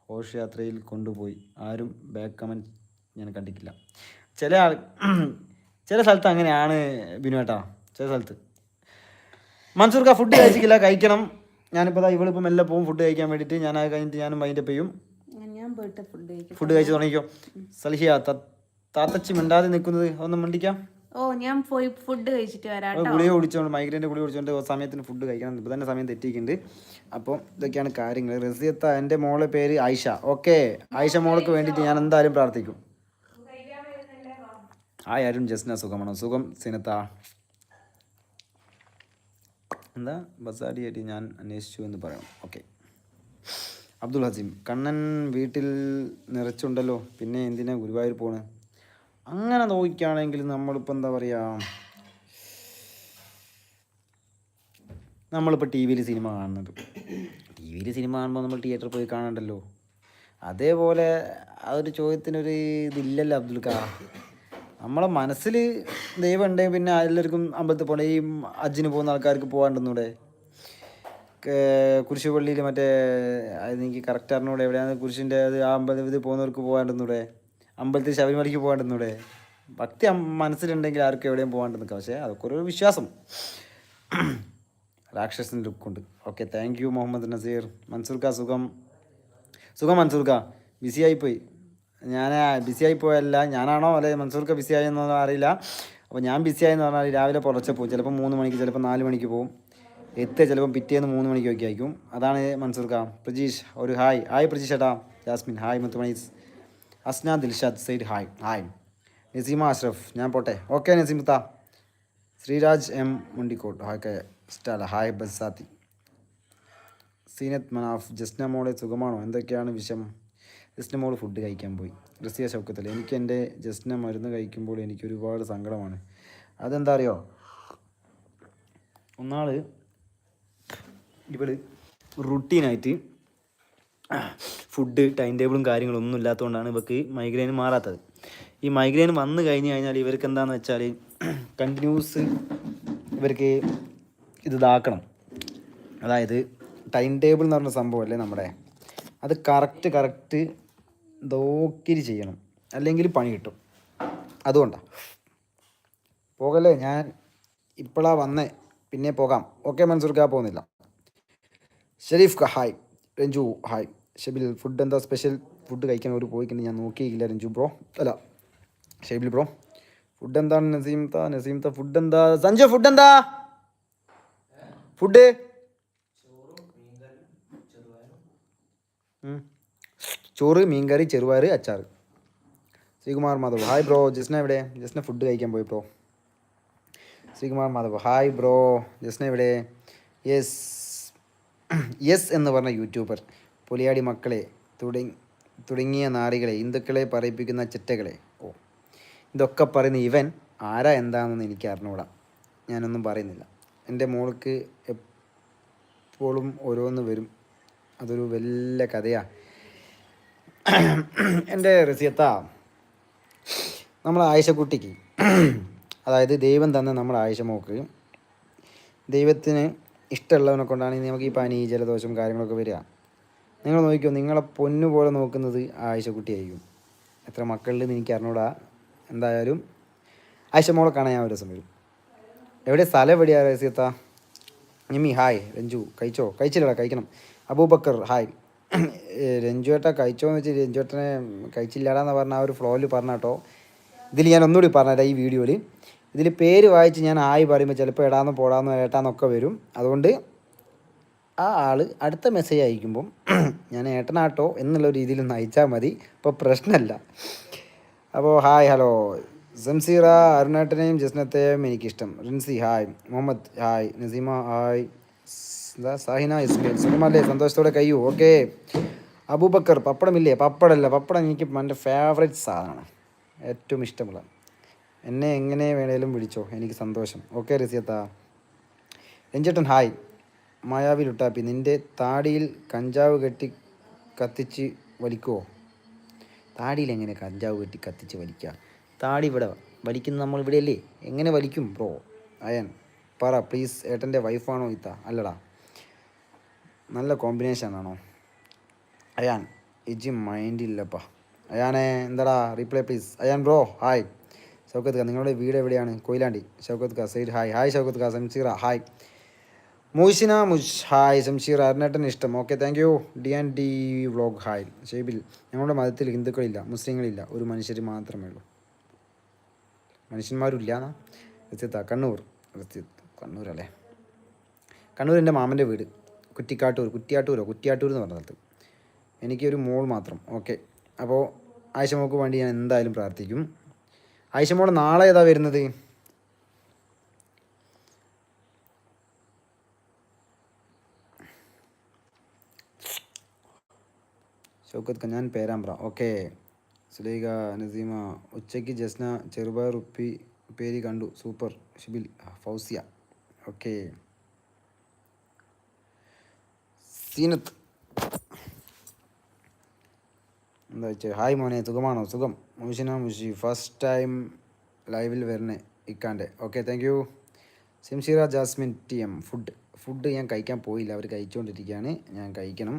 ഘോഷയാത്രയിൽ കൊണ്ടുപോയി. ആരും ബാക്ക് കമൻറ്റ് ഞാൻ കണ്ടിട്ടില്ല. ചില സ്ഥലത്ത് അങ്ങനെയാണ് ബിനു ഏട്ടാ, ചില സ്ഥലത്ത്. മൻസൂർക്ക ഫുഡ് കഴിച്ചിട്ടില്ല, കഴിക്കണം. ഞാനിപ്പോൾ ഇവളിപ്പം എല്ലാം പോകും ഫുഡ് കഴിക്കാൻ വേണ്ടിയിട്ട്. ഞാൻ അത് കഴിഞ്ഞിട്ട് ഞാനും മൈൻഡപ്പ് ചെയ്യും. ഞാൻ പോയിട്ട് ഫുഡ് കഴിക്കും. ഫുഡ് കഴിച്ച് തുടങ്ങിക്കോ. സൽഹിയ താത്തച്ചി മിണ്ടാതെ നിൽക്കുന്നത് ഒന്ന് മിണ്ടിക്കാം. ഓ ഞാൻ പോയി ഫുഡ് കഴിച്ചിട്ട് വരാം കേട്ടോ. ഗുളിക കുടിച്ചോണ്ട്, മൈഗ്രൈൻ്റെ ഗുളിക കുടിച്ചോണ്ട് സമയത്തിന് ഫുഡ് കഴിക്കണം. ഇപ്പോൾ തന്നെ സമയം തെറ്റിയിട്ടുണ്ട്. അപ്പോൾ ഇതൊക്കെയാണ് കാര്യങ്ങൾ. റസിയത്ത, എൻ്റെ മോളെ പേര് ആയിഷ. ഓക്കെ, ആയിഷ മോൾക്ക് വേണ്ടിയിട്ട് ഞാൻ എന്തായാലും പ്രാർത്ഥിക്കും. അരുൺ ജസ്ന സുഖമാണോ? സുഖം സിനത്ത. എന്താ ബസാഡിയായിട്ട് ഞാൻ അന്വേഷിച്ചു എന്ന് പറയണം. ഓക്കെ. അബ്ദുൽ ഹസീം, കണ്ണൻ വീട്ടിൽ നിറച്ചുണ്ടല്ലോ, പിന്നെ എന്തിനാ ഗുരുവായൂർ പോണ്? അങ്ങനെ നോക്കുകയാണെങ്കിൽ നമ്മളിപ്പോൾ എന്താ പറയുക, നമ്മളിപ്പോൾ ടി വിയിൽ സിനിമ കാണുന്നത്, ടി വിയിൽ സിനിമ കാണുമ്പോൾ നമ്മൾ തിയേറ്ററിൽ പോയി കാണണ്ടല്ലോ. അതേപോലെ ആ ഒരു ചോദ്യത്തിനൊരു ഇതില്ലല്ലോ അബ്ദുൽ കാ. നമ്മളെ മനസ്സിൽ ദൈവം ഉണ്ടെങ്കിൽ പിന്നെ എല്ലാവർക്കും അമ്പലത്തിൽ പോകണം. ഈ ഹജ്ജിന് പോകുന്ന ആൾക്കാർക്ക് പോകാണ്ടെന്നൂടെ? കുരിശുപള്ളിയിൽ മറ്റേ എനിക്ക് കറക്റ്റ് അറിഞ്ഞൂടെ എവിടെയാണ് കുരിശിൻ്റെ അത്, ആ അമ്പലത്തിൽ ഇത് പോകുന്നവർക്ക് പോകാണ്ടെന്നൂടെ? അമ്പലത്തിൽ ശബരിമലയ്ക്ക് പോകാണ്ടെന്നൂടെ? ഭക്തി മനസ്സിലുണ്ടെങ്കിൽ ആർക്കും എവിടെയും പോകാണ്ട് നിൽക്കാം. പക്ഷേ അതൊക്കെ ഒരു വിശ്വാസം. രാക്ഷസിൻ്റെ ലുക്കുണ്ട്. Okay, thank you Muhammad Naseer. മൻസൂർക്ക സുഖം. സുഖം മൻസൂർക്ക. ബിസിയായിപ്പോയി. ഞാൻ ബിസിയായിപ്പോയല്ല, ഞാനാണോ അല്ലെ മൻസൂർക്ക ബിസിയായെന്നൊന്നും അറിയില്ല. അപ്പോൾ ഞാൻ ബിസിയായെന്ന് പറഞ്ഞാൽ രാവിലെ പുലർച്ചെ പോകും. ചിലപ്പോൾ 3 മണിക്ക്, ചിലപ്പോൾ 4 മണിക്ക് പോകും. ചിലപ്പോൾ പിറ്റേന്ന് 3 മണിക്കൊക്കെ ആയിരിക്കും. അതാണ് മൻസൂർക്ക. പ്രജീഷ് ഒരു ഹായ്. ഹായ് പ്രജീഷ് ഏട്ടാ. ജാസ്മിൻ ഹായ്. മുത്തുമണീസ്. Asna Dilshad side hi. Hi. Naseema Ashraf ഞാൻ പോട്ടെ. ഓക്കെ നസീമത്ത. ശ്രീരാജ് എം മുണ്ടിക്കോട്ട് ഹായ് സ്റ്റാല ഹായ്. ബസാത്തി. സീനത്ത് മനാഫ്. ജസ്ന മോളെ സുഖമാണോ? എന്തൊക്കെയാണ് വിഷയം? ജസ്ന മോൾ ഫുഡ് കഴിക്കാൻ പോയി. റസിയ ഷൗക്കത്തിൽ, എനിക്ക് എൻ്റെ ജസ്ന മരുന്ന് കഴിക്കുമ്പോൾ എനിക്ക് ഒരുപാട് സങ്കടമാണ്. അതെന്താ അറിയോ, ഒന്നാൾ ഇവൾ റുട്ടീനായിട്ട് ഫുഡ് ടൈം ടേബിളും കാര്യങ്ങളൊന്നും ഇല്ലാത്തതുകൊണ്ടാണ് ഇവർക്ക് മൈഗ്രെയിൻ മാറാത്തത്. ഈ മൈഗ്രെയിൻ വന്നു കഴിഞ്ഞ് കഴിഞ്ഞാൽ ഇവർക്ക് എന്താണെന്ന് വെച്ചാൽ കണ്ടിന്യൂസ് ഇവർക്ക് ഇതാക്കണം. അതായത് ടൈം ടേബിൾ എന്ന് പറഞ്ഞ സംഭവമല്ലേ നമ്മുടെ, അത് കറക്റ്റ് നോക്കിയിട്ട് ചെയ്യണം, അല്ലെങ്കിൽ പണി കിട്ടും. അതുകൊണ്ടാണ് പോകല്ലേ. ഞാൻ ഇപ്പോഴാണ് വന്നേ, പിന്നെ പോകാം. ഓക്കെ മൻസൂർക്കാ, പോകുന്നില്ല. ഷെരീഫ് ക ഹായ്. രഞ്ജു ഹായ്. ഷെബിൽ ഫുഡ് എന്താ സ്പെഷ്യൽ? ഫുഡ് കഴിക്കാൻ ഒരു പോയിട്ടുണ്ട്, ഞാൻ നോക്കിയില്ല രഞ്ജു ബ്രോ. അല്ല ഷെബിൽ ബ്രോ. ഫുഡ് എന്താണ് നസീമത്ത ഫുഡ് എന്താ? സഞ്ജു ഫുഡ് എന്താ? ഫുഡ് ചോറ്, മീൻകറി, ചെറുപയർ, അച്ചാർ. Sreekumar Madhav hi bro. ജസ്ന എവിടെ? ജസ്ന ഫുഡ് കഴിക്കാൻ പോയി bro. Sreekumar Madhav hi bro. Jasna എവിടെ? യെസ് എന്ന് പറഞ്ഞ യൂട്യൂബർ. പൊലിയാടി മക്കളെ തുടങ്ങിയ നാറികളെ, ഹിന്ദുക്കളെ പറയിപ്പിക്കുന്ന ചിറ്റകളെ. ഓ, ഇതൊക്കെ പറയുന്ന ഇവൻ ആരാ എന്താണെന്ന് എനിക്ക് അറിഞ്ഞുകൂടാ. ഞാനൊന്നും പറയുന്നില്ല. എൻ്റെ മോൾക്ക് എപ്പോഴും ഓരോന്ന് വരും. അതൊരു വലിയ കഥയാണ്. എൻ്റെ റസിയത്ത, നമ്മൾ ആയിഷക്കുട്ടിക്ക്, അതായത് ദൈവം തന്ന നമ്മൾ ആയിഷ മോക്ക്, ദൈവത്തിന് ഇഷ്ടമുള്ളവനെ കൊണ്ടാണ് നമുക്ക് ഈ പനി, ജലദോഷം കാര്യങ്ങളൊക്കെ വരിക. നിങ്ങൾ നോക്കിക്കോ, നിങ്ങളെ പൊന്നു പോലെ നോക്കുന്നത് ആയിഷക്കുട്ടിയായിരിക്കും. എത്ര മക്കളിൽ എനിക്ക് അറിഞ്ഞൂടാ. എന്തായാലും ആയിഷ മോളെ കാണാൻ ഞാൻ ഒരു ദിവസം വരും. എവിടെ സ്ഥലം എവിടെയാണ് റസിയത്ത? നിമി ഹായ്. രഞ്ജു കഴിച്ചില്ലടാ, കഴിക്കണം. അബൂബക്കർ ഹായ്. രഞ്ജു ഏട്ടാ കഴിച്ചോന്ന് വെച്ചാൽ രഞ്ജു ഏട്ടനെ കഴിച്ചില്ലാടാന്ന് പറഞ്ഞ ആ ഒരു ഫ്ലോയിൽ പറഞ്ഞാട്ടോ. ഇതിൽ ഞാൻ ഒന്നുകൂടി പറഞ്ഞുതരാം. ഈ വീഡിയോയിൽ ഇതിൽ പേര് വായിച്ച് ഞാൻ ഹായ് പറയുമ്പോൾ ചിലപ്പോൾ എടാന്നോ പോടാന്നോ ഏട്ടാന്നൊക്കെ വരും. അതുകൊണ്ട് ആ ആൾ അടുത്ത മെസ്സേജ് അയക്കുമ്പം ഞാൻ ഏട്ടനാട്ടോ എന്നുള്ള രീതിയിൽ ഒന്ന് അയച്ചാൽ മതി. ഇപ്പോൾ പ്രശ്നമല്ല. അപ്പോൾ ഹായ് ഹലോ. സംസീറ അരുണേട്ടനെയും ജസ്നത്തെയും എനിക്കിഷ്ടം. Rincy hi. Muhammad hi. Naseema hi. Sahina Ismail സുഖമല്ലേ? സന്തോഷത്തോടെ കഴിയൂ. ഓക്കെ. അബൂബക്കർ പപ്പടമില്ലേ? പപ്പടമല്ല, പപ്പടം എനിക്ക് എൻ്റെ ഫേവറേറ്റ് സാധനമാണ്, ഏറ്റവും ഇഷ്ടമുള്ള. എന്നെ എങ്ങനെ വേണേലും വിളിച്ചോ, എനിക്ക് സന്തോഷം. ഓക്കെ രസിയത്ത. രഞ്ജേട്ടൻ ഹായ്. മായാവി ലുട്ടാപ്പി, നിൻ്റെ താടിയിൽ കഞ്ചാവ് കെട്ടി കത്തിച്ച് വലിക്കുമോ? താടിയിൽ എങ്ങനെ കഞ്ചാവ് കെട്ടി കത്തിച്ച് വലിക്കുക? താടി ഇവിടെ വലിക്കുന്നത് നമ്മൾ ഇവിടെയല്ലേ, എങ്ങനെ വലിക്കും ബ്രോ? അയൻ പറ പ്ലീസ്. ഏട്ടൻ്റെ വൈഫാണോ ഇത്ത? അല്ലടാ, നല്ല കോമ്പിനേഷനാണോ? അയാൻ ഇജി മൈൻഡില്ലപ്പാ. അയാനെ എന്താടാ reply please. Ayan bro hi. Shoukath Khan, നിങ്ങളുടെ വീട് എവിടെയാണ്? Koyilandy. Shoukath Khan side hi. Hi Shoukath Khan. Samseera hi. Moosina hi Shamsheer അരുണേട്ടൻ ഇഷ്ടം. Okay thank you. DND vlog hi. Shebil ഞങ്ങളുടെ മതത്തിൽ ഹിന്ദുക്കളില്ല, മുസ്ലിങ്ങളില്ല, ഒരു മനുഷ്യർ മാത്രമേ ഉള്ളൂ. മനുഷ്യന്മാരില്ല എന്നാ വ്യത്യസ്ത. കണ്ണൂർ കണ്ണൂരല്ലേ? കണ്ണൂർ എൻ്റെ മാമൻ്റെ വീട്. കുറ്റിയാട്ടൂർ എന്ന് പറഞ്ഞ സ്ഥലത്ത്. എനിക്കൊരു മോൾ മാത്രം. ഓക്കെ, അപ്പോൾ ആയിഷമോൾക്ക് വേണ്ടി ഞാൻ എന്തായാലും പ്രാർത്ഥിക്കും. ആയിഷമോൾ നാളെ ഏതാ വരുന്നത്? ഷൗക്കത്ത് ഞാൻ പേരാമ്പ്ര. ഓക്കെ സുലൈഖ നസീമ ഉച്ചയ്ക്ക് ജസ്ന ചെറുപയർ ഉപ്പേരി കണ്ടു, സൂപ്പർ. ഷിബിൽ ഫൗസിയ. ഓക്കെ സീനത്ത് എന്താ വെച്ചാൽ ഹായ് മോനെ സുഖമാണോ? സുഖം. മുഷിന മുഷി ഫസ്റ്റ് ടൈം ലൈവിൽ വരണേ ഇക്കാൻ്റെ. Okay thank you. Simsheera Jasmine TM food ഞാൻ കഴിക്കാൻ പോയില്ല, അവർ കഴിച്ചുകൊണ്ടിരിക്കുകയാണ്, ഞാൻ കഴിക്കണം.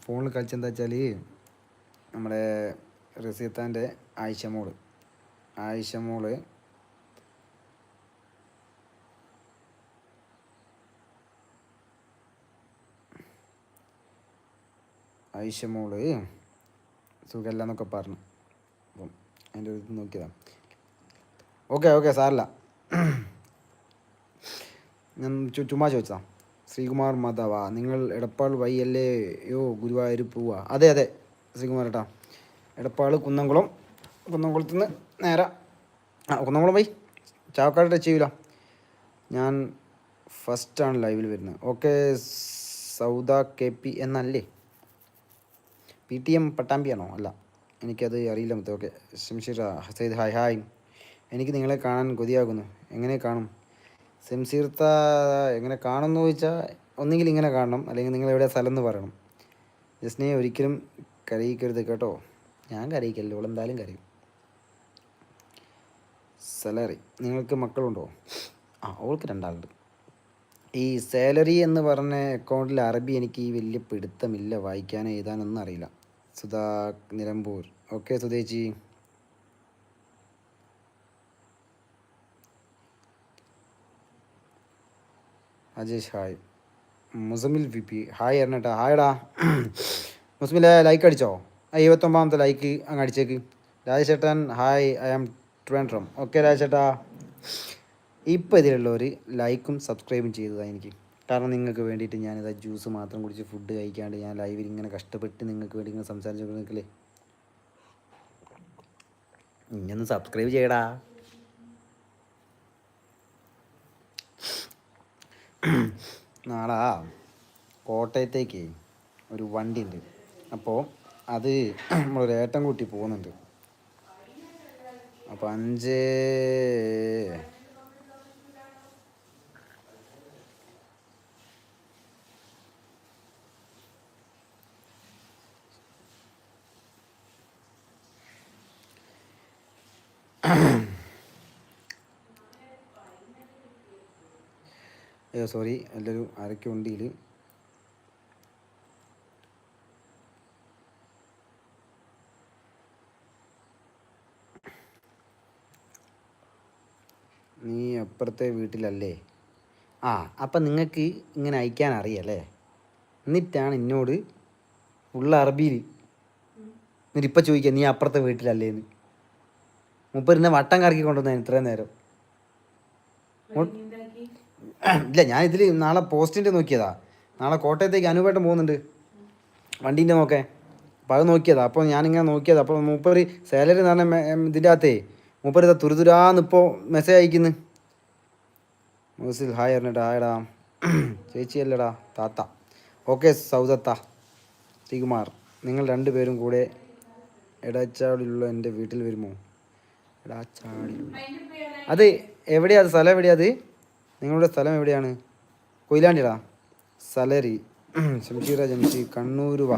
ഫോണിൽ കളിച്ചെന്താ വെച്ചാൽ നമ്മുടെ റസിയത്താൻ്റെ ആയിഷമോള് സുഖമല്ല എന്നൊക്കെ പറഞ്ഞു. അപ്പം അതിൻ്റെ ഒരു ഇത് നോക്കിയതാണ്. ഓക്കെ സാറില്ല, ഞാൻ ചുമ്മാ ചോദിച്ചതാ. ശ്രീകുമാർ മാധവ നിങ്ങൾ എടപ്പാൾ വഴിയല്ലയോ ഗുരുവായൂർ പോവുക? അതെ ശ്രീകുമാർ ഏട്ടാ, എടപ്പാൾ കുന്നംകുളത്ത് നിന്ന് നേരെ കുന്നംകുളം പോയി ചാവക്കാട് ടച്ച് ചെയ്യൂല. ഞാൻ ഫസ്റ്റാണ് ലൈവിൽ വരുന്നത്. ഓക്കെ സൗദ KP എന്നല്ലേ? PTM പട്ടാമ്പിയാണോ? അല്ല, എനിക്കത് അറിയില്ല മൊത്തം. Okay Shamsheer Hasaid hi. എനിക്ക് നിങ്ങളെ കാണാൻ കൊതിയാകുന്നു. എങ്ങനെ കാണും? ശംഷീർത്ത എങ്ങനെ കാണുമെന്ന് ചോദിച്ചാൽ ഒന്നുകിൽ ഇങ്ങനെ കാണണം, അല്ലെങ്കിൽ നിങ്ങൾ എവിടെ സ്ഥലം എന്ന് പറയണം. ജസ്നയെ ഒരിക്കലും കരയിക്കരുത് കേട്ടോ. ഞാൻ കരയിക്കല്ലോ, എന്തായാലും കരയും. സാലറി നിങ്ങൾക്ക് മക്കളുണ്ടോ? അവൾക്ക് 2 ആളുണ്ട്. ഈ സാലറി എന്ന് പറഞ്ഞ അക്കൗണ്ടിൽ അറബി എനിക്ക് വലിയ പിടുത്തമില്ല, വായിക്കാനോ എഴുതാനൊന്നും അറിയില്ല. സുധാ നിലമ്പൂർ. ഓക്കെ സുധേച്ചി. Ajesh hi. Musamil VP hi എറണേട്ടാ. ഹായടാ മുസ്മിലെ ലൈക്ക് അടിച്ചോ? 79ാമത്തെ ലൈക്ക് അങ്ങ് അടിച്ചേക്ക്. രാജേഷേട്ടൻ hi, I am Trivandrum. Okay രാജേഷേട്ടാ, ഇപ്പോൾ ഇതിലുള്ളവർ ലൈക്കും സബ്സ്ക്രൈബും ചെയ്തതാണ് എനിക്ക്. കാരണം നിങ്ങൾക്ക് വേണ്ടിയിട്ട് ഞാനിതാ ജ്യൂസ് മാത്രം കുടിച്ച് ഫുഡ് കഴിക്കാണ്ട് ഞാൻ ലൈവിൽ ഇങ്ങനെ കഷ്ടപ്പെട്ട് നിങ്ങൾക്ക് വേണ്ടി ഇങ്ങനെ സംസാരിച്ചു നിൽക്കില്ലേ. ഇനിയൊന്ന് സബ്സ്ക്രൈബ് ചെയ്യടാ. നാളെ കോട്ടയത്തേക്ക് ഒരു വണ്ടി ഉണ്ട്, അപ്പോൾ അത് നമ്മളൊരു ഏട്ടൻ കൂട്ടി പോകുന്നുണ്ട്. അപ്പോൾ 5 സോറി എല്ലാവരും ആരൊക്കെ ഉണ്ടിയിൽ. നീ അപ്പുറത്തെ വീട്ടിലല്ലേ? അപ്പം നിങ്ങൾക്ക് ഇങ്ങനെ അയക്കാൻ അറിയാല്ലേ? എന്നിട്ടാണ് എന്നോട് ഉള്ള അറബിയിൽ എന്നിട്ട് ഇപ്പം ചോദിക്കുക നീ അപ്പുറത്തെ വീട്ടിലല്ലേന്ന്. മുപ്പരുന്ന വട്ടം കറക്കി കൊണ്ടുവന്ന ഇത്രയും നേരം. ഇല്ല, ഞാൻ ഇതിൽ നാളെ പോസ്റ്റിൻ്റെ നോക്കിയതാ. നാളെ കോട്ടയത്തേക്ക് അനൂപേട്ടൻ പോകുന്നുണ്ട് വണ്ടീൻ്റെ നോക്കേ. അപ്പോൾ അത് നോക്കിയതാ. അപ്പോൾ ഞാനിങ്ങനെ നോക്കിയതാ. അപ്പോൾ മൂപ്പര് സാലറി എന്ന് പറഞ്ഞ ഇതിൻ്റെ അകത്തേ മൂപ്പര് ഇതാ തുരുതുരാന്നിപ്പോൾ മെസ്സേജ് അയക്കുന്നു. മൂസിൽ ഹായ് അറിഞ്ഞിട്ടാ. ഹായടാ ചേച്ചിയല്ലടാ താത്ത. ഓക്കെ സൗദത്ത. ശ്രീകുമാർ നിങ്ങൾ 2 പേരും കൂടെ എടച്ചാടിലുള്ള എൻ്റെ വീട്ടിൽ വരുമോ? എടച്ചാടിലുള്ള അത് എവിടെയാ? അത് സ്ഥലം എവിടെയാ? അത് നിങ്ങളുടെ സ്ഥലം എവിടെയാണ്? കൊയിലാണ്ടിടാ. സലറി ശംഷീറ ജംഷി കണ്ണൂർ വാ.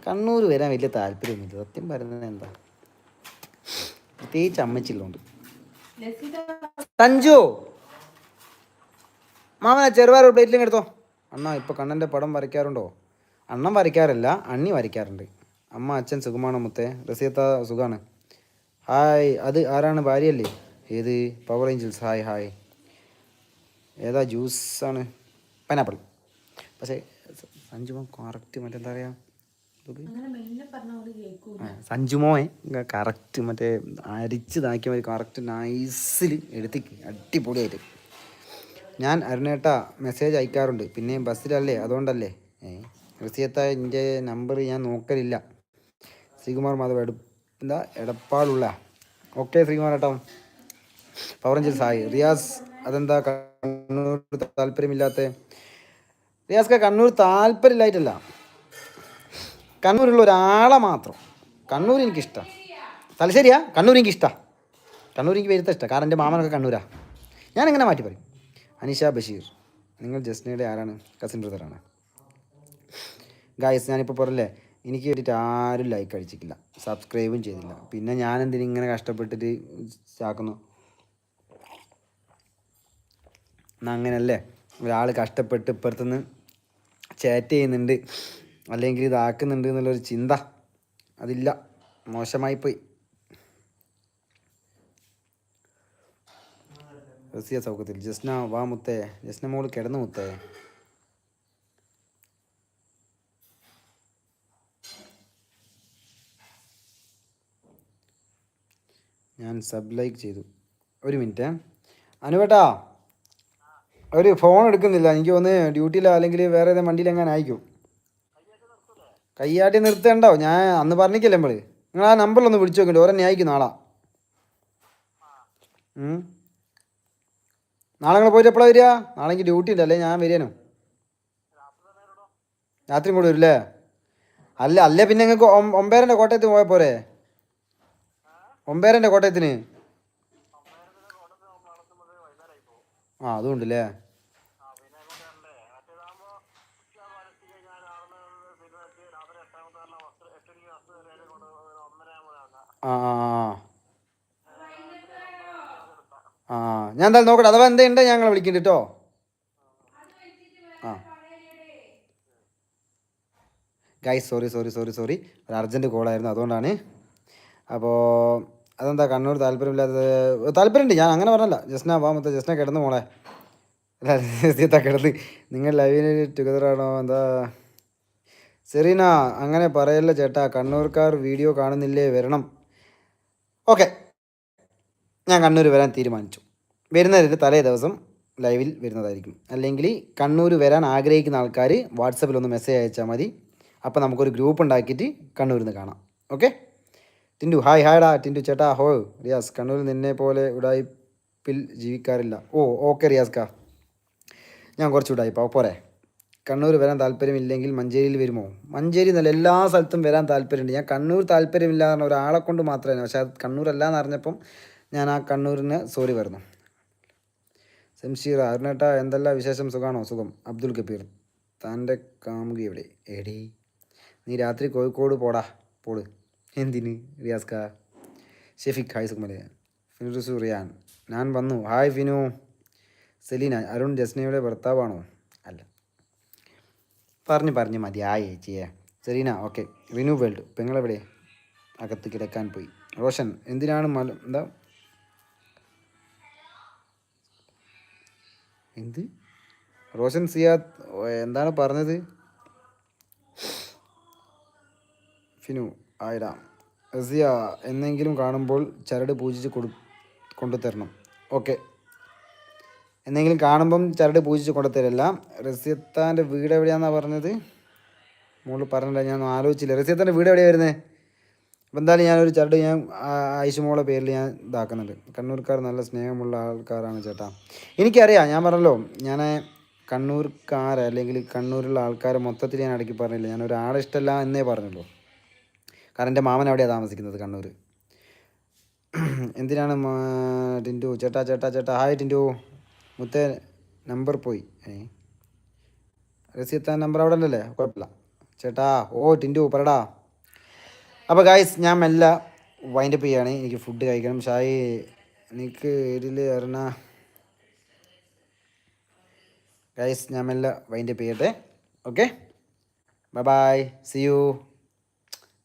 കണ്ണൂർ വരാൻ വലിയ താല്പര്യമൊന്നുമില്ല സത്യം പറയുന്നത്. എന്താ പ്രത്യേകിച്ച് അമ്മച്ചില്ലോണ്ട്. തഞ്ചു മാമനെ ചെറുപയർ ഒരു പ്ലേറ്റിലും എടുത്തോ. അണ്ണാ ഇപ്പോൾ കണ്ണൻ്റെ പടം വരയ്ക്കാറുണ്ടോ? അണ്ണൻ വരയ്ക്കാറില്ല, അണ്ണി വരയ്ക്കാറുണ്ട്. അമ്മ അച്ഛൻ സുഖമാണോ മുത്തേ? റസിയത്ത സുഖമാണ്. ഹായ്, അത് ആരാണ്? ഭാര്യയല്ലേ? ഏത്? Power angels. Hi hi. ഏതാ ജ്യൂസാണ്? പൈനാപ്പിൾ. പക്ഷേ സഞ്ജുമോ കറക്റ്റ് മറ്റെന്താ പറയുക, സഞ്ജുമോയെ കറക്റ്റ് മറ്റേ അരിച്ച് താക്കിയ മതി, കറക്റ്റ് നൈസിൽ എടുത്തിക്ക് അടിപൊളിയായിട്ട്. ഞാൻ അരുണേട്ട മെസ്സേജ് അയക്കാറുണ്ട്, പിന്നെ ബസ്സിലല്ലേ അതുകൊണ്ടല്ലേ. റസിയത്ത എൻ്റെ നമ്പർ ഞാൻ നോക്കലില്ല. ശ്രീകുമാർ മാധവ് എന്താ എടപ്പാളുള്ള. ഓക്കെ ശ്രീകുമാർ ഏട്ടാ. പവറഞ്ചൽ സായി. റിയാസ് അതെന്താ കണ്ണൂർ താല്പര്യമില്ലാത്ത? റിയാസ്ക കണ്ണൂർ താല്പര്യമില്ലായിട്ടല്ല, കണ്ണൂരുള്ള ഒരാളെ മാത്രം. കണ്ണൂർ എനിക്കിഷ്ടമാണ്. തലശ്ശേരിയാ? കണ്ണൂർ എനിക്കിഷ്ടമാണ്. കണ്ണൂർ എനിക്ക് വരുത്ത ഇഷ്ടമാണ്, കാരണം എൻ്റെ മാമനൊക്കെ കണ്ണൂരാ. ഞാനെങ്ങനെ മാറ്റി പറയും. അനിഷ ബഷീർ, നിങ്ങൾ ജസ്നയുടെ ആരാണ്? കസിൻ ബ്രദറാണ്. ഗായ്സ് ഞാനിപ്പോൾ പറയല്ലേ, എനിക്ക് വേണ്ടിയിട്ട് ആരും ലൈക്ക് അടിച്ചിട്ടില്ല, സബ്സ്ക്രൈബും ചെയ്തില്ല. പിന്നെ ഞാൻ ഇങ്ങനെ കഷ്ടപ്പെട്ടിട്ട് ചാക്കുന്നു. എന്നാൽ അങ്ങനെയല്ലേ ഒരാൾ കഷ്ടപ്പെട്ട് ഇപ്പുറത്തുനിന്ന് ചാറ്റ് ചെയ്യുന്നുണ്ട് അല്ലെങ്കിൽ ഇതാക്കുന്നുണ്ട് എന്നുള്ളൊരു ചിന്ത അതില്ല. മോശമായിപ്പോയി. റസിയ സൗഖ്യത്തിൽ. ജസ്ന വാ മുത്തേ. ജസ്ന മോള് കിടന്നു മുത്തേ. ഞാൻ സബ് ലൈക്ക് ചെയ്തു. ഒരു മിനിറ്റ് അനുവേട്ടാ, ഒരു ഫോൺ എടുക്കുന്നില്ല, എനിക്ക് ഒന്ന് ഡ്യൂട്ടിയിലോ അല്ലെങ്കിൽ വേറെ ഏതെങ്കിലും വണ്ടിയിൽ എങ്ങനെ അയക്കും. കയ്യാട്ടി നിർത്തേണ്ടോ? ഞാൻ അന്ന് പറഞ്ഞിക്കല്ലേ നമ്മൾ. നിങ്ങൾ ആ നമ്പറിലൊന്ന് വിളിച്ചു നോക്കണ്ടേ, ഓരോ അയക്കും നാളെ. നാളെ നിങ്ങൾ പോയിട്ട് എപ്പോഴാണ് വരിക? നാളെ എനിക്ക് ഡ്യൂട്ടി ഉണ്ട്, അല്ലേ ഞാൻ വരികയാനോ? രാത്രി കൂടെ വരില്ലേ? അല്ലേ പിന്നെ നിങ്ങൾക്ക് 9:30 കോട്ടയത്ത് പോയാൽ പോരെ? 9:30 കോട്ടയത്തിന്. ആ അതുകൊണ്ടല്ലേ. ആ ആ ആ ഞാൻ എന്തായാലും നോക്കട്ടെ, അഥവാ എന്തുണ്ട് ഞങ്ങൾ വിളിക്കുന്നുണ്ട് കേട്ടോ. ആ ഗൈസ് സോറി ഒരു അർജൻറ്റ് കോളായിരുന്നു, അതുകൊണ്ടാണ്. അപ്പോൾ അതെന്താ കണ്ണൂർ താല്പര്യമില്ലാത്തത്? താല്പര്യമുണ്ട്, ഞാൻ അങ്ങനെ പറഞ്ഞല്ല. ജസ്ന വാ മൊത്തം. ജസ്ന കിടന്നു മോളെ. അല്ല കിടന്ന്. നിങ്ങൾ ലൈവിന് ടുഗദറാണോ? എന്താ സെറീന അങ്ങനെ പറയല്ല ചേട്ടാ, കണ്ണൂർക്കാർ വീഡിയോ കാണുന്നില്ലേ, വരണം. ഓക്കെ, ഞാൻ കണ്ണൂർ വരാൻ തീരുമാനിച്ചു. വരുന്നതിന് തലേ ദിവസം ലൈവിൽ വരുന്നതായിരിക്കും. അല്ലെങ്കിൽ കണ്ണൂർ വരാൻ ആഗ്രഹിക്കുന്ന ആൾക്കാർ വാട്സപ്പിലൊന്ന് മെസ്സേജ് അയച്ചാൽ മതി. അപ്പോൾ നമുക്കൊരു ഗ്രൂപ്പ് ഉണ്ടാക്കിയിട്ട് കണ്ണൂരിൽ നിന്ന് കാണാം. ഓക്കെ ടിൻഡു. ഹായ്ഡാ ടിൻഡു ചേട്ടാ. ഹോ റിയാസ്, കണ്ണൂരിൽ നിന്നെ പോലെ ഉടായ്പിൽ ജീവിക്കാറില്ല. ഓ ഓക്കെ റിയാസ്ക, ഞാൻ കുറച്ച് ഉടായ്പ പോരെ. കണ്ണൂർ വരാൻ താല്പര്യമില്ലെങ്കിൽ മഞ്ചേരിയിൽ വരുമോ? മഞ്ചേരി എന്നല്ല, എല്ലാ സ്ഥലത്തും വരാൻ താല്പര്യമുണ്ട്. ഞാൻ കണ്ണൂർ താല്പര്യമില്ല എന്ന് പറഞ്ഞ ഒരാളെ കൊണ്ട് മാത്രമേ, പക്ഷേ അത് കണ്ണൂരല്ല എന്ന് അറിഞ്ഞപ്പം ഞാൻ ആ കണ്ണൂരിന് സോറി പറഞ്ഞു. സംഷീർ അരുണേട്ട എന്തെല്ലാം വിശേഷം? സുഖമാണോ? സുഖം. അബ്ദുൽ കബീർ, താൻ്റെ കാമുകി എവിടെ? എടേ നീ രാത്രി കോഴിക്കോട് പോട്. എന്തിന് റിയാസ്ക? ഷെഫിഖ് ഹായ് സുഖമല്ലേ? ഫിനുസു റിയാൻ ഞാൻ വന്നു. ഹായ് ഫിനു. സെലീന അരുൺ ജസ്നയുടെ ഭർത്താവാണോ? അല്ല, പറഞ്ഞു മതിയായ ചേച്ചിയെ. സെലീന ഓക്കെ. റിനു വേൾഡ് പെങ്ങളെവിടെ? അകത്ത് കിടക്കാൻ പോയി. റോഷൻ എന്തിനാണ് എന്ത് റോഷൻ സിയാദ് എന്താണ് പറഞ്ഞത്? ഫിനു ആയിരാം. റസിയ എന്നെങ്കിലും കാണുമ്പോൾ ചരട് പൂജിച്ച് കൊണ്ടുതരണം. ഓക്കെ, എന്തെങ്കിലും കാണുമ്പം ചരട് പൂജിച്ച് കൊണ്ടുതരില്ല. റസിയത്താൻ്റെ വീട് എവിടെയാണെന്നാണ് പറഞ്ഞത്? മോള് പറഞ്ഞില്ല, ഞാൻ ആലോചിച്ചില്ല. റസിയത്താൻ്റെ വീട് എവിടെയാണ് വരുന്നത്? അപ്പോൾ എന്തായാലും ഞാനൊരു ചരട് ഞാൻ ഐഷുമോളെ പേരിൽ ഞാൻ ഇതാക്കുന്നുണ്ട്. കണ്ണൂർക്കാർ നല്ല സ്നേഹമുള്ള ആൾക്കാരാണ് ചേട്ടാ. എനിക്കറിയാം, ഞാൻ പറഞ്ഞല്ലോ, ഞാൻ കണ്ണൂർക്കാർ അല്ലെങ്കിൽ കണ്ണൂരുള്ള ആൾക്കാരെ മൊത്തത്തിൽ ഞാൻ ഇടയ്ക്ക് പറഞ്ഞില്ല. ഞാൻ ഒരാളെ ഇഷ്ടമല്ല എന്നേ പറഞ്ഞല്ലോ, കാരണം എൻ്റെ മാമൻ അവിടെയാണ് താമസിക്കുന്നത്, കണ്ണൂർ. എന്തിനാണ് ടിൻറ്റു ചേട്ടാ. ഹായ് ടിൻറ്റു. മുത്തേ നമ്പർ പോയി. റസിയത്താൻ നമ്പർ അവിടെ ഉണ്ടല്ലേ? കുഴപ്പമില്ല ചേട്ടാ. ഓ ടിൻറ്റു പറടാ. അപ്പോൾ ഗായ്സ് ഞാൻ മെല്ലെ വൈൻഡപ്പ് ചെയ്യുകയാണ്. എനിക്ക് ഫുഡ് കഴിക്കണം. ഷായി എനിക്ക് ഇതിൽ അറിഞ്ഞ ഗൈസ് ഞാൻ മെല്ലെ വൈൻഡപ്പ് ചെയ്യട്ടെ. Okay, bye bye, see you.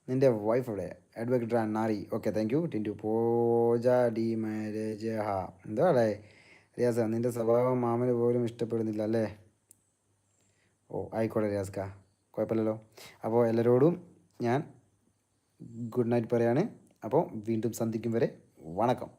നിൻ്റെ വൈഫ് ഇവിടെ അഡ്വക്കേറ്റ് നാരി. Okay, thank you. ടിൻറ്റു പോജ ഡി മാരേജ് ഹാ. എന്താ അല്ലേ റിയാസ, നിൻ്റെ സ്വഭാവം മാമന് പോലും ഇഷ്ടപ്പെടുന്നില്ല അല്ലേ? ഓ ആയിക്കോട്ടെ റിയാസ്ക, കുഴപ്പമില്ലല്ലോ. അപ്പോൾ എല്ലാവരോടും ഞാൻ ഗുഡ് നൈറ്റ് പറയാണ്. അപ്പോൾ വീണ്ടും സന്ധിക്കും വരെ വണക്കം.